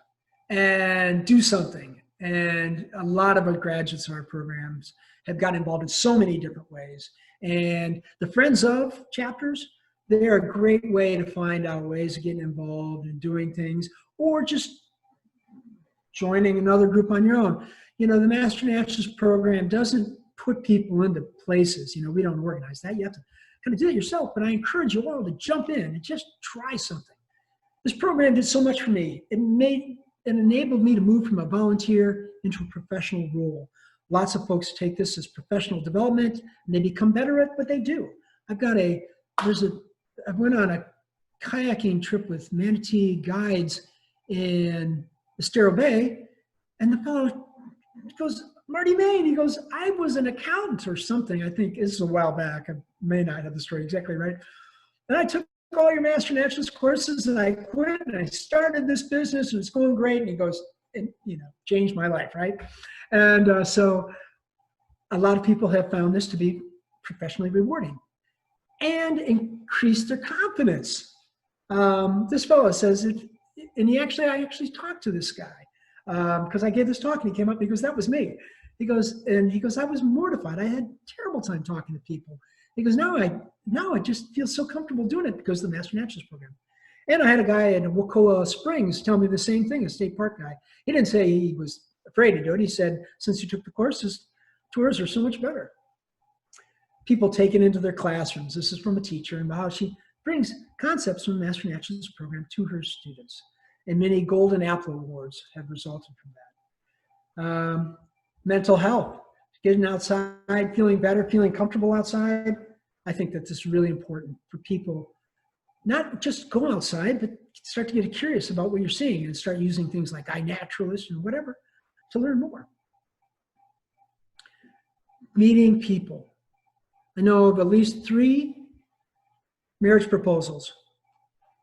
and do something. And a lot of our graduates in our programs have gotten involved in so many different ways. And the Friends of chapters, they're a great way to find out ways of getting involved and doing things, or just joining another group on your own. You know, the Master Naturalist program doesn't put people into places. You know, we don't organize that. You have to kind of do it yourself. But I encourage you all to jump in and just try something. This program did so much for me. It enabled me to move from a volunteer into a professional role. Lots of folks take this as professional development and they become better at what they do. I went on a kayaking trip with Manatee guides in Estero Bay, and the fellow goes, "Marty Main," he goes, "I was an accountant or something." I think this is a while back. I may not have the story exactly right. "And I took all your Master Naturalist courses and I quit and I started this business and it's going great." And he goes, "And changed my life," right? And so a lot of people have found this to be professionally rewarding and increase their confidence. This fellow says, and I actually talked to this guy because I gave this talk and he came up and he goes, "That was me." He goes, "I was mortified. I had a terrible time talking to people." He goes, now I just feel so comfortable doing it because of the Master Naturalist program." And I had a guy in Wacoa Springs tell me the same thing, a state park guy. He didn't say he was afraid to do it. He said, "Since you took the courses, tours are so much better." People take it into their classrooms. This is from a teacher and how she brings concepts from the Master Naturalist program to her students. And many Golden Apple Awards have resulted from that. Mental health, getting outside, feeling better, feeling comfortable outside. I think that this is really important for people. Not just go outside, but start to get curious about what you're seeing and start using things like iNaturalist and whatever to learn more. Meeting people. I know of at least 3 marriage proposals.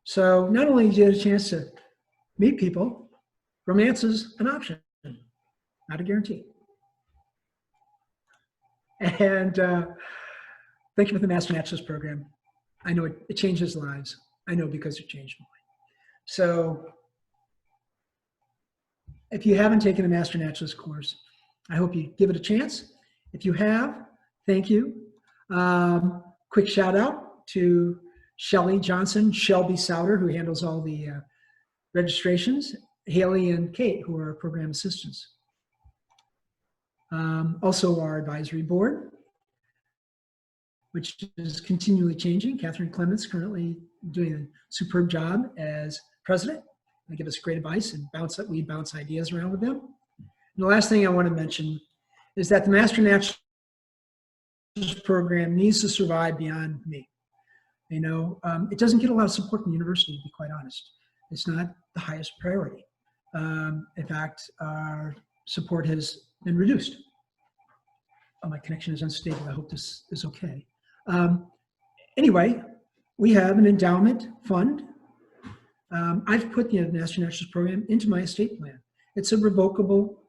So not only do you get a chance to meet people, romance is an option, not a guarantee. And thank you for the Master Naturalist program. I know it changes lives. I know because it changed mine. So if you haven't taken a Master Naturalist course, I hope you give it a chance. If you have, thank you. Quick shout out to Shelby Souter, who handles all the registrations, Haley and Kate, who are program assistants. Also our advisory board, which is continually changing. Catherine Clements currently doing a superb job as president. They give us great advice and we bounce ideas around with them. And the last thing I want to mention is that the Master Naturalist program needs to survive beyond me. You know, it doesn't get a lot of support from the university, to be quite honest. It's not the highest priority. In fact, our support has been reduced. Oh, my connection is unstable. I hope this is okay. Anyway, we have an endowment fund. I've put the Master Naturalist program into my estate plan. It's a revocable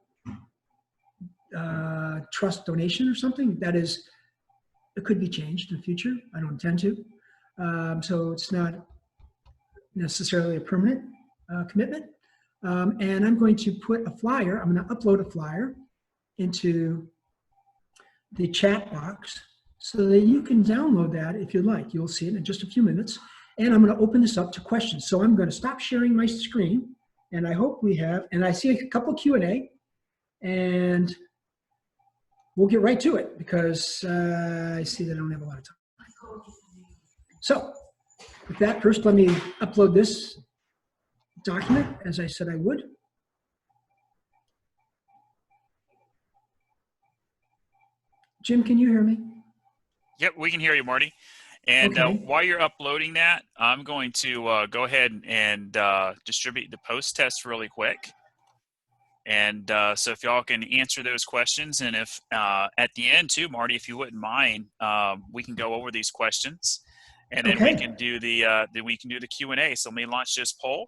trust donation or something. That is, it could be changed in the future. I don't intend to. So it's not necessarily a permanent commitment. And I'm going to put a flyer, I'm going to upload a flyer into the chat box so that you can download that if you'd like. You'll see it in just a few minutes. And I'm going to open this up to questions. So I'm going to stop sharing my screen. And I hope we have, and I see a couple Q&A, and we'll get right to it because I see that I don't have a lot of time. So with that, first let me upload this document as I said I would. Jim, can you hear me? Yep, we can hear you, Marty. And Okay. while you're uploading that, I'm going to go ahead and distribute the post test really quick. And so if y'all can answer those questions, and if at the end too, Marty, if you wouldn't mind, we can go over these questions, and then we can do the Q&A. So let me launch this poll.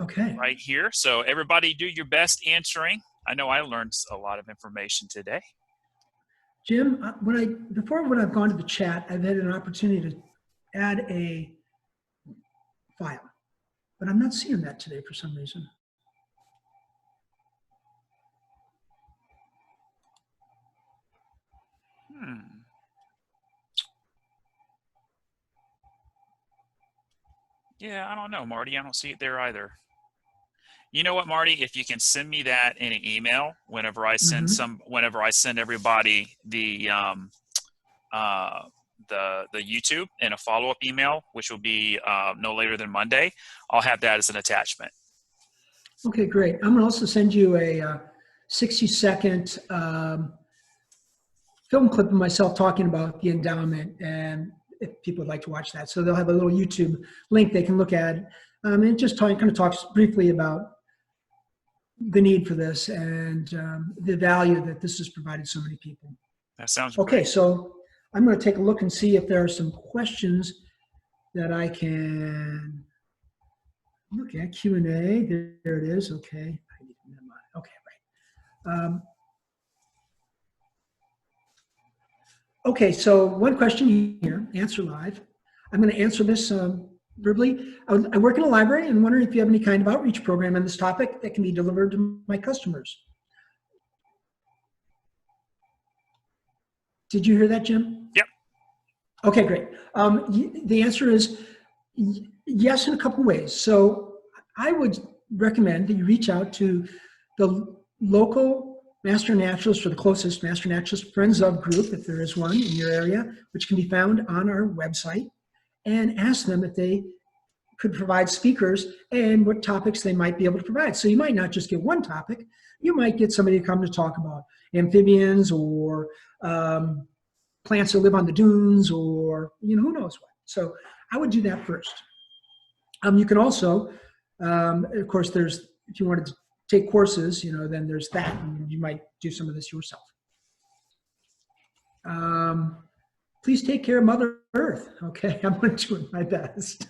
Okay. Right here. So everybody, do your best answering. I know I learned a lot of information today. Jim, when I've gone to the chat, I've had an opportunity to add a file, but I'm not seeing that today for some reason. Yeah, I don't know, Marty. I don't see it there either. You know what, Marty? If you can send me that in an email whenever I send whenever I send everybody the YouTube in a follow-up email, which will be no later than Monday, I'll have that as an attachment. Okay, great. I'm going to also send you a 60-second film clip of myself talking about the endowment, and if people would like to watch that. So they'll have a little YouTube link they can look at. And it just kind of talks briefly about the need for this and the value that this has provided so many people. That sounds okay. Great. So I'm going to take a look and see if there are some questions that I can look at. Q&A. There it is. Okay. Okay, right. Okay, so one question here, answer live. I'm going to answer this verbally. I work in a library and wondering if you have any kind of outreach program on this topic that can be delivered to my customers. Did you hear that, Jim? Yep. Okay, great. The answer is yes in a couple ways. So I would recommend that you reach out to the local Master Naturalist or the closest Master Naturalist Friends of group, if there is one in your area, which can be found on our website, and ask them if they could provide speakers and what topics they might be able to provide. So you might not just get one topic, you might get somebody to come to talk about amphibians or plants that live on the dunes or, you know, who knows what. So I would do that first. You can also, of course, there's, if you wanted to take courses, you know, then there's that, and you might do some of this yourself. Please take care of Mother Earth. Okay, I'm going to do my best.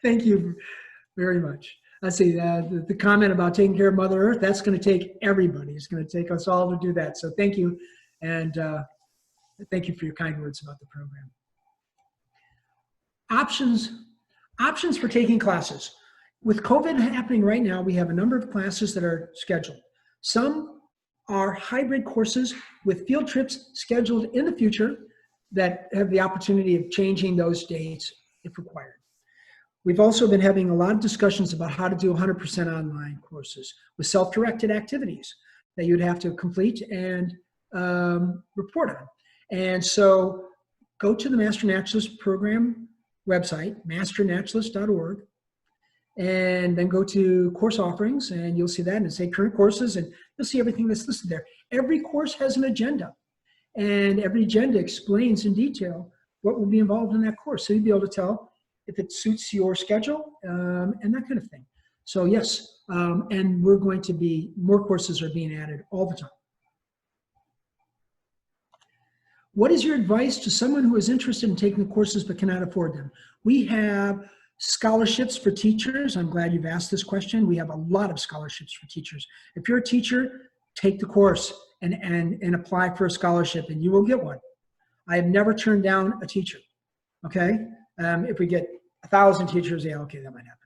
Thank you very much. Let's see, the comment about taking care of Mother Earth, that's going to take everybody. It's going to take us all to do that. So thank you, and thank you for your kind words about the program. Options, options for taking classes. With COVID happening right now, we have a number of classes that are scheduled. Some are hybrid courses with field trips scheduled in the future that have the opportunity of changing those dates if required. We've also been having a lot of discussions about how to do 100% online courses with self-directed activities that you'd have to complete and report on. And so go to the Master Naturalist Program website, masternaturalist.org, and then go to course offerings, and you'll see that, and say current courses, and you'll see everything that's listed there. Every course has an agenda, and every agenda explains in detail what will be involved in that course. So you'll be able to tell if it suits your schedule and that kind of thing. So yes, and we're going to be, more courses are being added all the time. What is your advice to someone who is interested in taking the courses but cannot afford them? We have scholarships for teachers. I'm glad you've asked this question. We have a lot of scholarships for teachers. If you're a teacher, take the course and apply for a scholarship, and you will get one. I have never turned down a teacher, okay? If we get 1,000 teachers, yeah, okay, that might happen.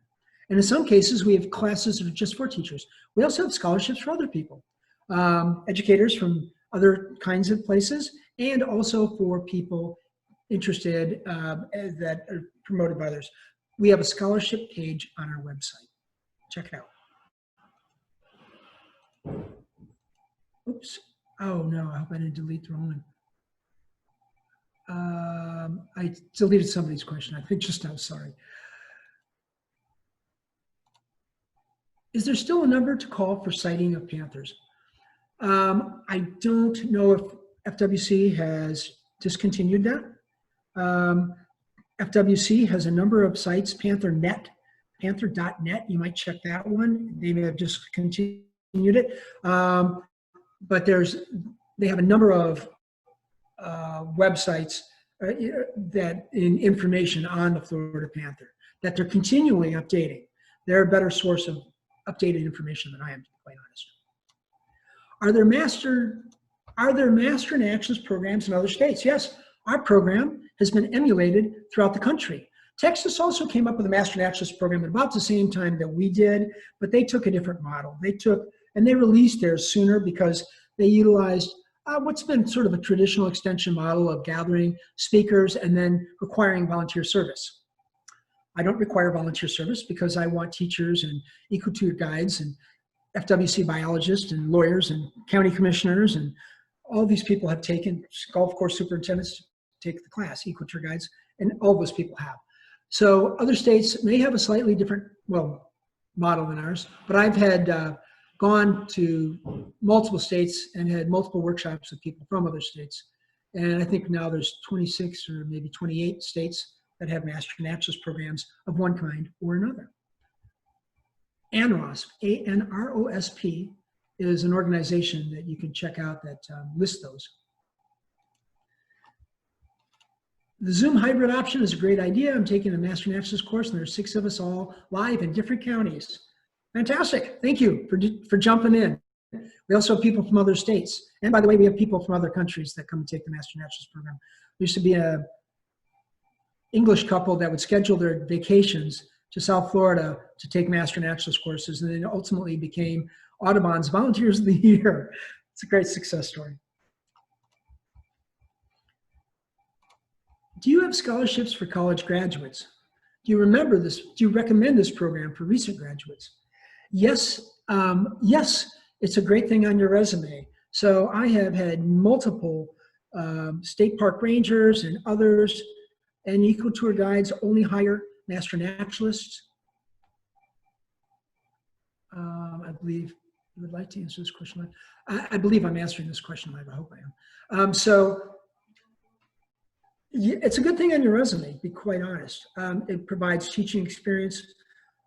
And in some cases, we have classes that are just for teachers. We also have scholarships for other people, educators from other kinds of places, and also for people interested that are promoted by others. We have a scholarship page on our website. Check it out. Oops. Oh, no, I hope I didn't delete the wrong one. I deleted somebody's question. I think just now, sorry. Is there still a number to call for sighting of panthers? I don't know if FWC has discontinued that. FWC has a number of sites, panther.net. You might check that one. They may have discontinued it. But they have a number of websites that in information on the Florida panther that they're continually updating. They're a better source of updated information than I am, to be quite honest. Are there master naturalist programs in other states? Yes, our program has been emulated throughout the country. Texas also came up with a master naturalist program at about the same time that we did, but they took a different model. They released theirs sooner because they utilized what's been sort of a traditional extension model of gathering speakers and then requiring volunteer service. I don't require volunteer service because I want teachers and ecotour guides and FWC biologists and lawyers and county commissioners, and all these people have taken, golf course superintendents take the class, ecotour guides, and all those people have. So other states may have a slightly different, model than ours, but I've had gone to multiple states and had multiple workshops with people from other states. And I think now there's 26 or maybe 28 states that have master naturalist programs of one kind or another. ANROSP, ANROSP, is an organization that you can check out that lists those. The Zoom hybrid option is a great idea. I'm taking a master naturalist course, and there's 6 of us all live in different counties. Fantastic. Thank you for jumping in. We also have people from other states. And by the way, we have people from other countries that come and take the master naturalist program. There used to be an English couple that would schedule their vacations to South Florida to take master naturalist courses, and then ultimately became Audubon's Volunteers of the Year. It's a great success story. Do you have scholarships for college graduates? Do you remember this? Do you recommend this program for recent graduates? Yes, yes, it's a great thing on your resume. So I have had multiple state park rangers and others, and ecotour guides only hire master naturalists. I believe you would like to answer this question live. I believe I'm answering this question live. I hope I am. It's a good thing on your resume, to be quite honest. It provides teaching experience,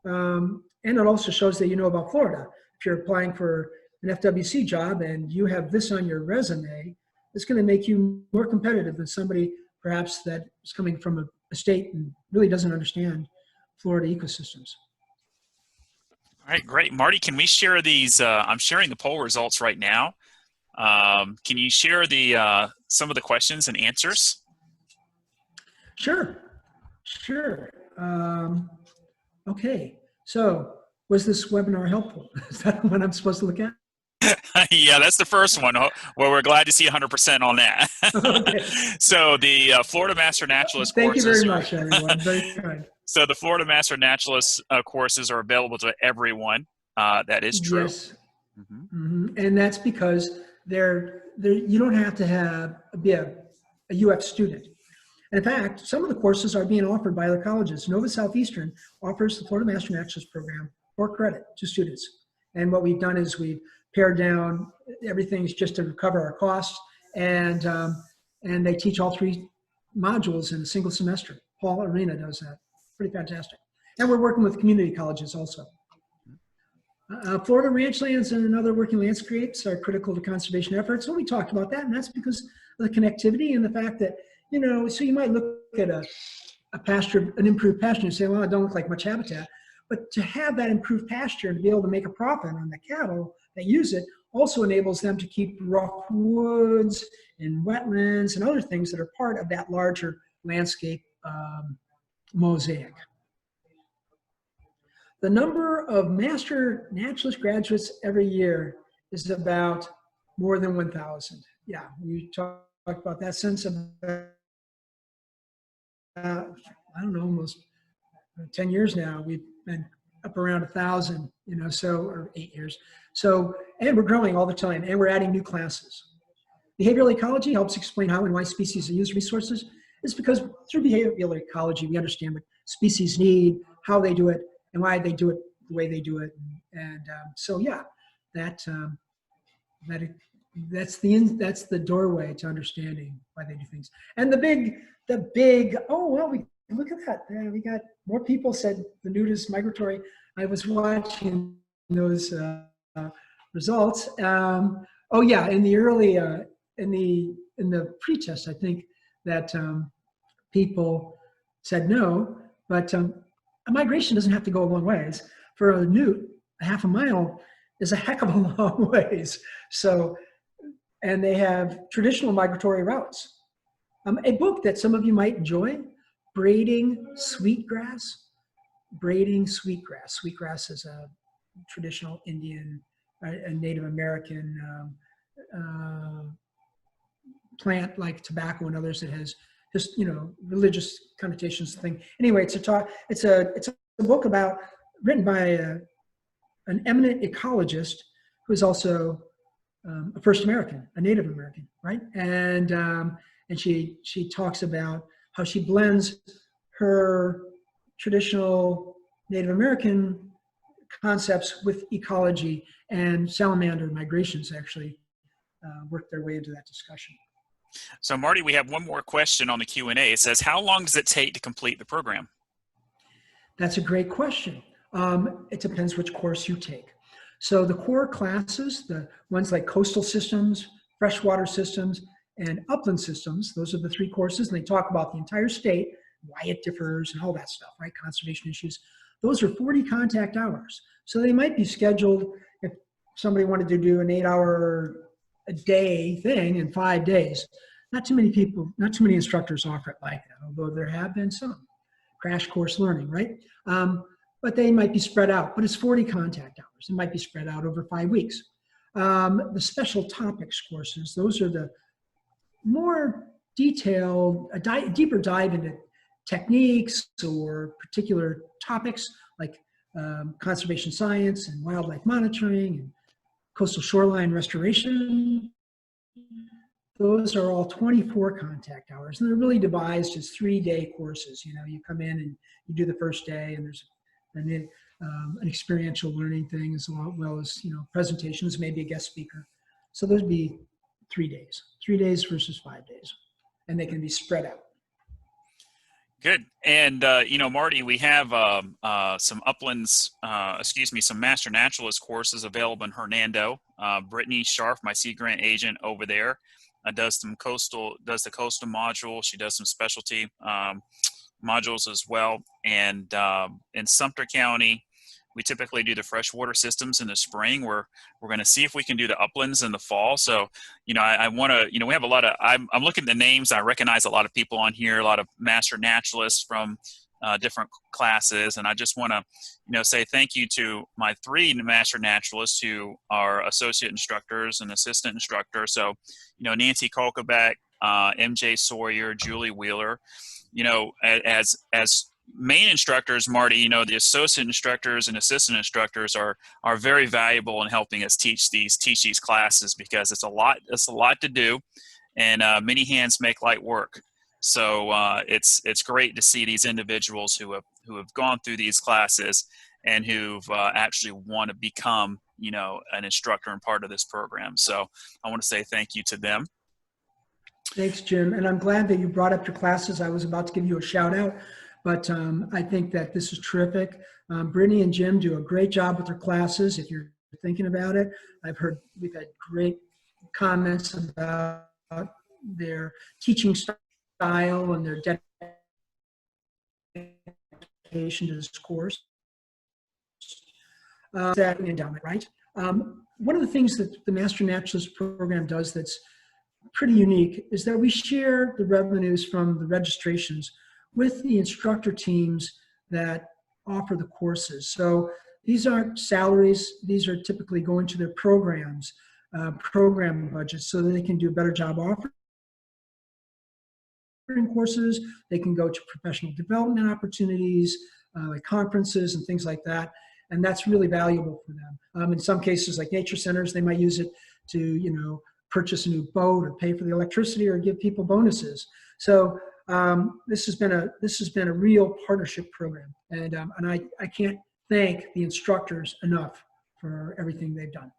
and it also shows that you know about Florida. If you're applying for an FWC job and you have this on your resume, it's going to make you more competitive than somebody perhaps that is coming from a state and really doesn't understand Florida ecosystems. All right, great. Marty, can we share these? I'm sharing the poll results right now. Can you share the some of the questions and answers? Sure. Sure. Okay. So was this webinar helpful? Is that what I'm supposed to look at? Yeah, that's the first one. Well, we're glad to see 100% on that. Okay. So the Florida Master Naturalist Thank you courses very are, much, everyone. Very kind. so the Florida Master Naturalist courses are available to everyone. That is true. Yes. Mm-hmm. And that's because you don't have to be a UF student. In fact, some of the courses are being offered by other colleges. Nova Southeastern offers the Florida Master Naturalist program for credit to students. And what we've done is we've pared down everything's just to cover our costs, and they teach all 3 modules in a single semester. Paul Arena does that. Pretty fantastic. And we're working with community colleges also. Florida ranchlands and other working landscapes are critical to conservation efforts. So we talked about that, and that's because of the connectivity and the fact that, so you might look at a pasture, an improved pasture, and say, well, it don't look like much habitat. But to have that improved pasture and to be able to make a profit on the cattle that use it also enables them to keep rough woods and wetlands and other things that are part of that larger landscape mosaic. The number of Master Naturalist graduates every year is about more than 1,000. Yeah, we talked about that since about, I don't know, almost 10 years now. We've been up around 1,000, or 8 years. So, and we're growing all the time, and we're adding new classes. Behavioral ecology helps explain how and why species use resources. It's because through behavioral ecology, we understand what species need, how they do it, and why they do it the way they do it. And so, yeah, that's the doorway to understanding why they do things. And the big, oh, well, look at that. We got more people said the newt is migratory. I was watching those results. Oh yeah, in the early, in the pre-test, I think that people said no, but a migration doesn't have to go a long ways. For a newt, a half a mile is a heck of a long ways. So, and they have traditional migratory routes. A book that some of you might enjoy, Braiding Sweetgrass. Braiding Sweetgrass. Sweetgrass is a traditional Indian, a Native American plant like tobacco and others that has just religious connotations thing. Anyway, it's a book written by an eminent ecologist who is also a First American, a Native American, right? And she talks about how she blends her traditional Native American concepts with ecology, and salamander migrations actually work their way into that discussion. So Marty, we have one more question on the Q&A. It says, how long does it take to complete the program? That's a great question. It depends which course you take. So the core classes, the ones like coastal systems, freshwater systems, and upland systems, those are the 3 courses, and they talk about the entire state, why it differs, and all that stuff, right? Conservation issues. Those are 40 contact hours. So they might be scheduled if somebody wanted to do an 8-hour-a-day thing in 5 days. Not too many people, not too many instructors offer it like that, although there have been some. Crash course learning, right? But they might be spread out, but it's 40 contact hours. It might be spread out over 5 weeks. The special topics courses, those are the more detailed, a deeper dive into techniques or particular topics like conservation science and wildlife monitoring and coastal shoreline restoration. Those are all 24 contact hours, and they're really devised as 3-day courses. You come in and you do the first day, and there's an experiential learning thing as well as presentations, maybe a guest speaker. So those would be 3 days, 3 days versus 5 days, and they can be spread out. Good. And, Marty, we have some uplands, some Master Naturalist courses available in Hernando. Brittany Scharf, my Sea Grant agent over there, does the coastal module. She does some specialty modules as well. And in Sumter County, we typically do the freshwater systems in the spring. We're going to see if we can do the uplands in the fall. So, I want to, we have a lot of, I'm looking at the names. I recognize a lot of people on here, a lot of master naturalists from different classes. And I just want to, say thank you to my 3 master naturalists who are associate instructors and assistant instructors. So, Nancy Kolkebeck, MJ Sawyer, Julie Wheeler, as main instructors, Marty, the associate instructors and assistant instructors are very valuable in helping us teach these classes, because it's a lot to do, and many hands make light work. So it's great to see these individuals who have gone through these classes and who've actually want to become an instructor and part of this program. So I want to say thank you to them. Thanks, Jim. And I'm glad that you brought up your classes. I was about to give you a shout out, but I think that this is terrific. Brittany and Jim do a great job with their classes. If you're thinking about it, we've had great comments about their teaching style and their dedication to this course. That endowment, right? One of the things that the Master Naturalist program does that's pretty unique is that we share the revenues from the registrations with the instructor teams that offer the courses. So these aren't salaries. These are typically going to their programs, program budgets, so that they can do a better job offering courses. They can go to professional development opportunities, like conferences and things like that. And that's really valuable for them. In some cases, like nature centers, they might use it to, purchase a new boat or pay for the electricity or give people bonuses. So this has been a real partnership program, and I can't thank the instructors enough for everything they've done.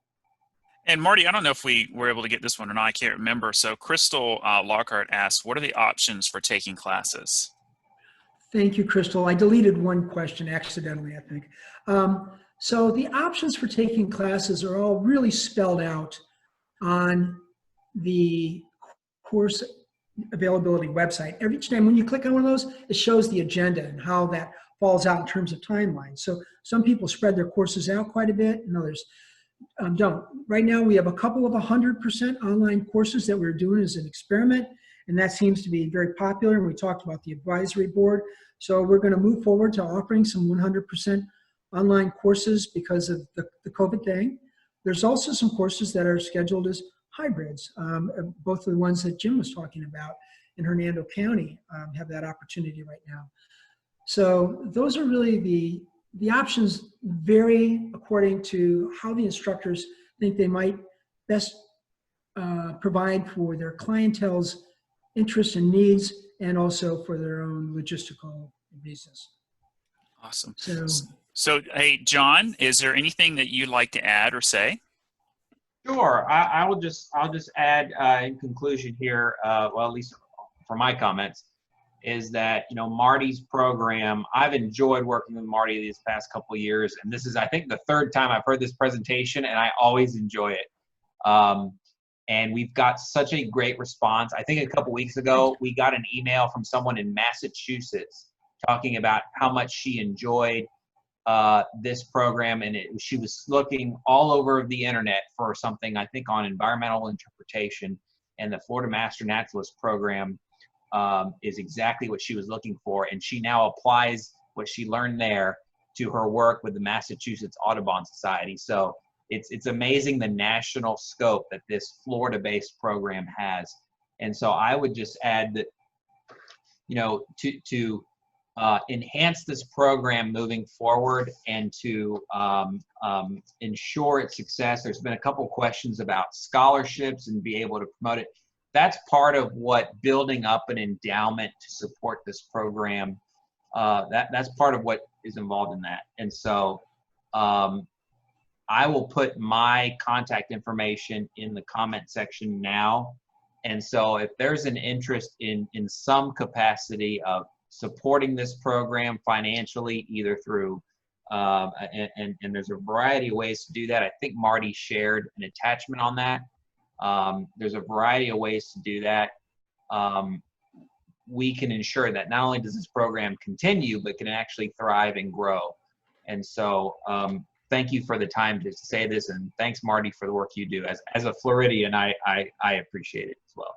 And Marty, I don't know if we were able to get this one or not. I can't remember. So Crystal Lockhart asked, what are the options for taking classes? Thank you, Crystal. I deleted one question accidentally, I think. So the options for taking classes are all really spelled out on the course availability website. Every time when you click on one of those, it shows the agenda and how that falls out in terms of timeline. So some people spread their courses out quite a bit, and others don't. Right now, we have a couple of 100% online courses that we're doing as an experiment, and that seems to be very popular. And we talked about the advisory board. So we're going to move forward to offering some 100% online courses because of the COVID thing. There's also some courses that are scheduled as hybrids. Both of the ones that Jim was talking about in Hernando County have that opportunity right now. So those are really the options vary according to how the instructors think they might best provide for their clientele's interests and needs, and also for their own logistical reasons. Awesome. So, hey, John, is there anything that you'd like to add or say? Sure. I'll just add in conclusion here, well, at least for my comments, is that, Marty's program, I've enjoyed working with Marty these past couple of years, and this is, I think, the 3rd time I've heard this presentation, and I always enjoy it. And we've got such a great response. I think a couple weeks ago, we got an email from someone in Massachusetts talking about how much she enjoyed this program, and she was looking all over the internet for something, I think, on environmental interpretation, and the Florida Master Naturalist program is exactly what she was looking for, and she now applies what she learned there to her work with the Massachusetts Audubon Society. So it's amazing the national scope that this Florida-based program has. And so I would just add that, to enhance this program moving forward and to ensure its success. There's been a couple questions about scholarships and be able to promote it. That's part of what building up an endowment to support this program, that's part of what is involved in that. And so I will put my contact information in the comment section now. And so if there's an interest in some capacity of supporting this program financially, either through, and there's a variety of ways to do that. I think Marty shared an attachment on that. There's a variety of ways to do that. We can ensure that not only does this program continue, but can actually thrive and grow. And so thank you for the time to say this, and thanks, Marty, for the work you do. As a Floridian, I appreciate it as well.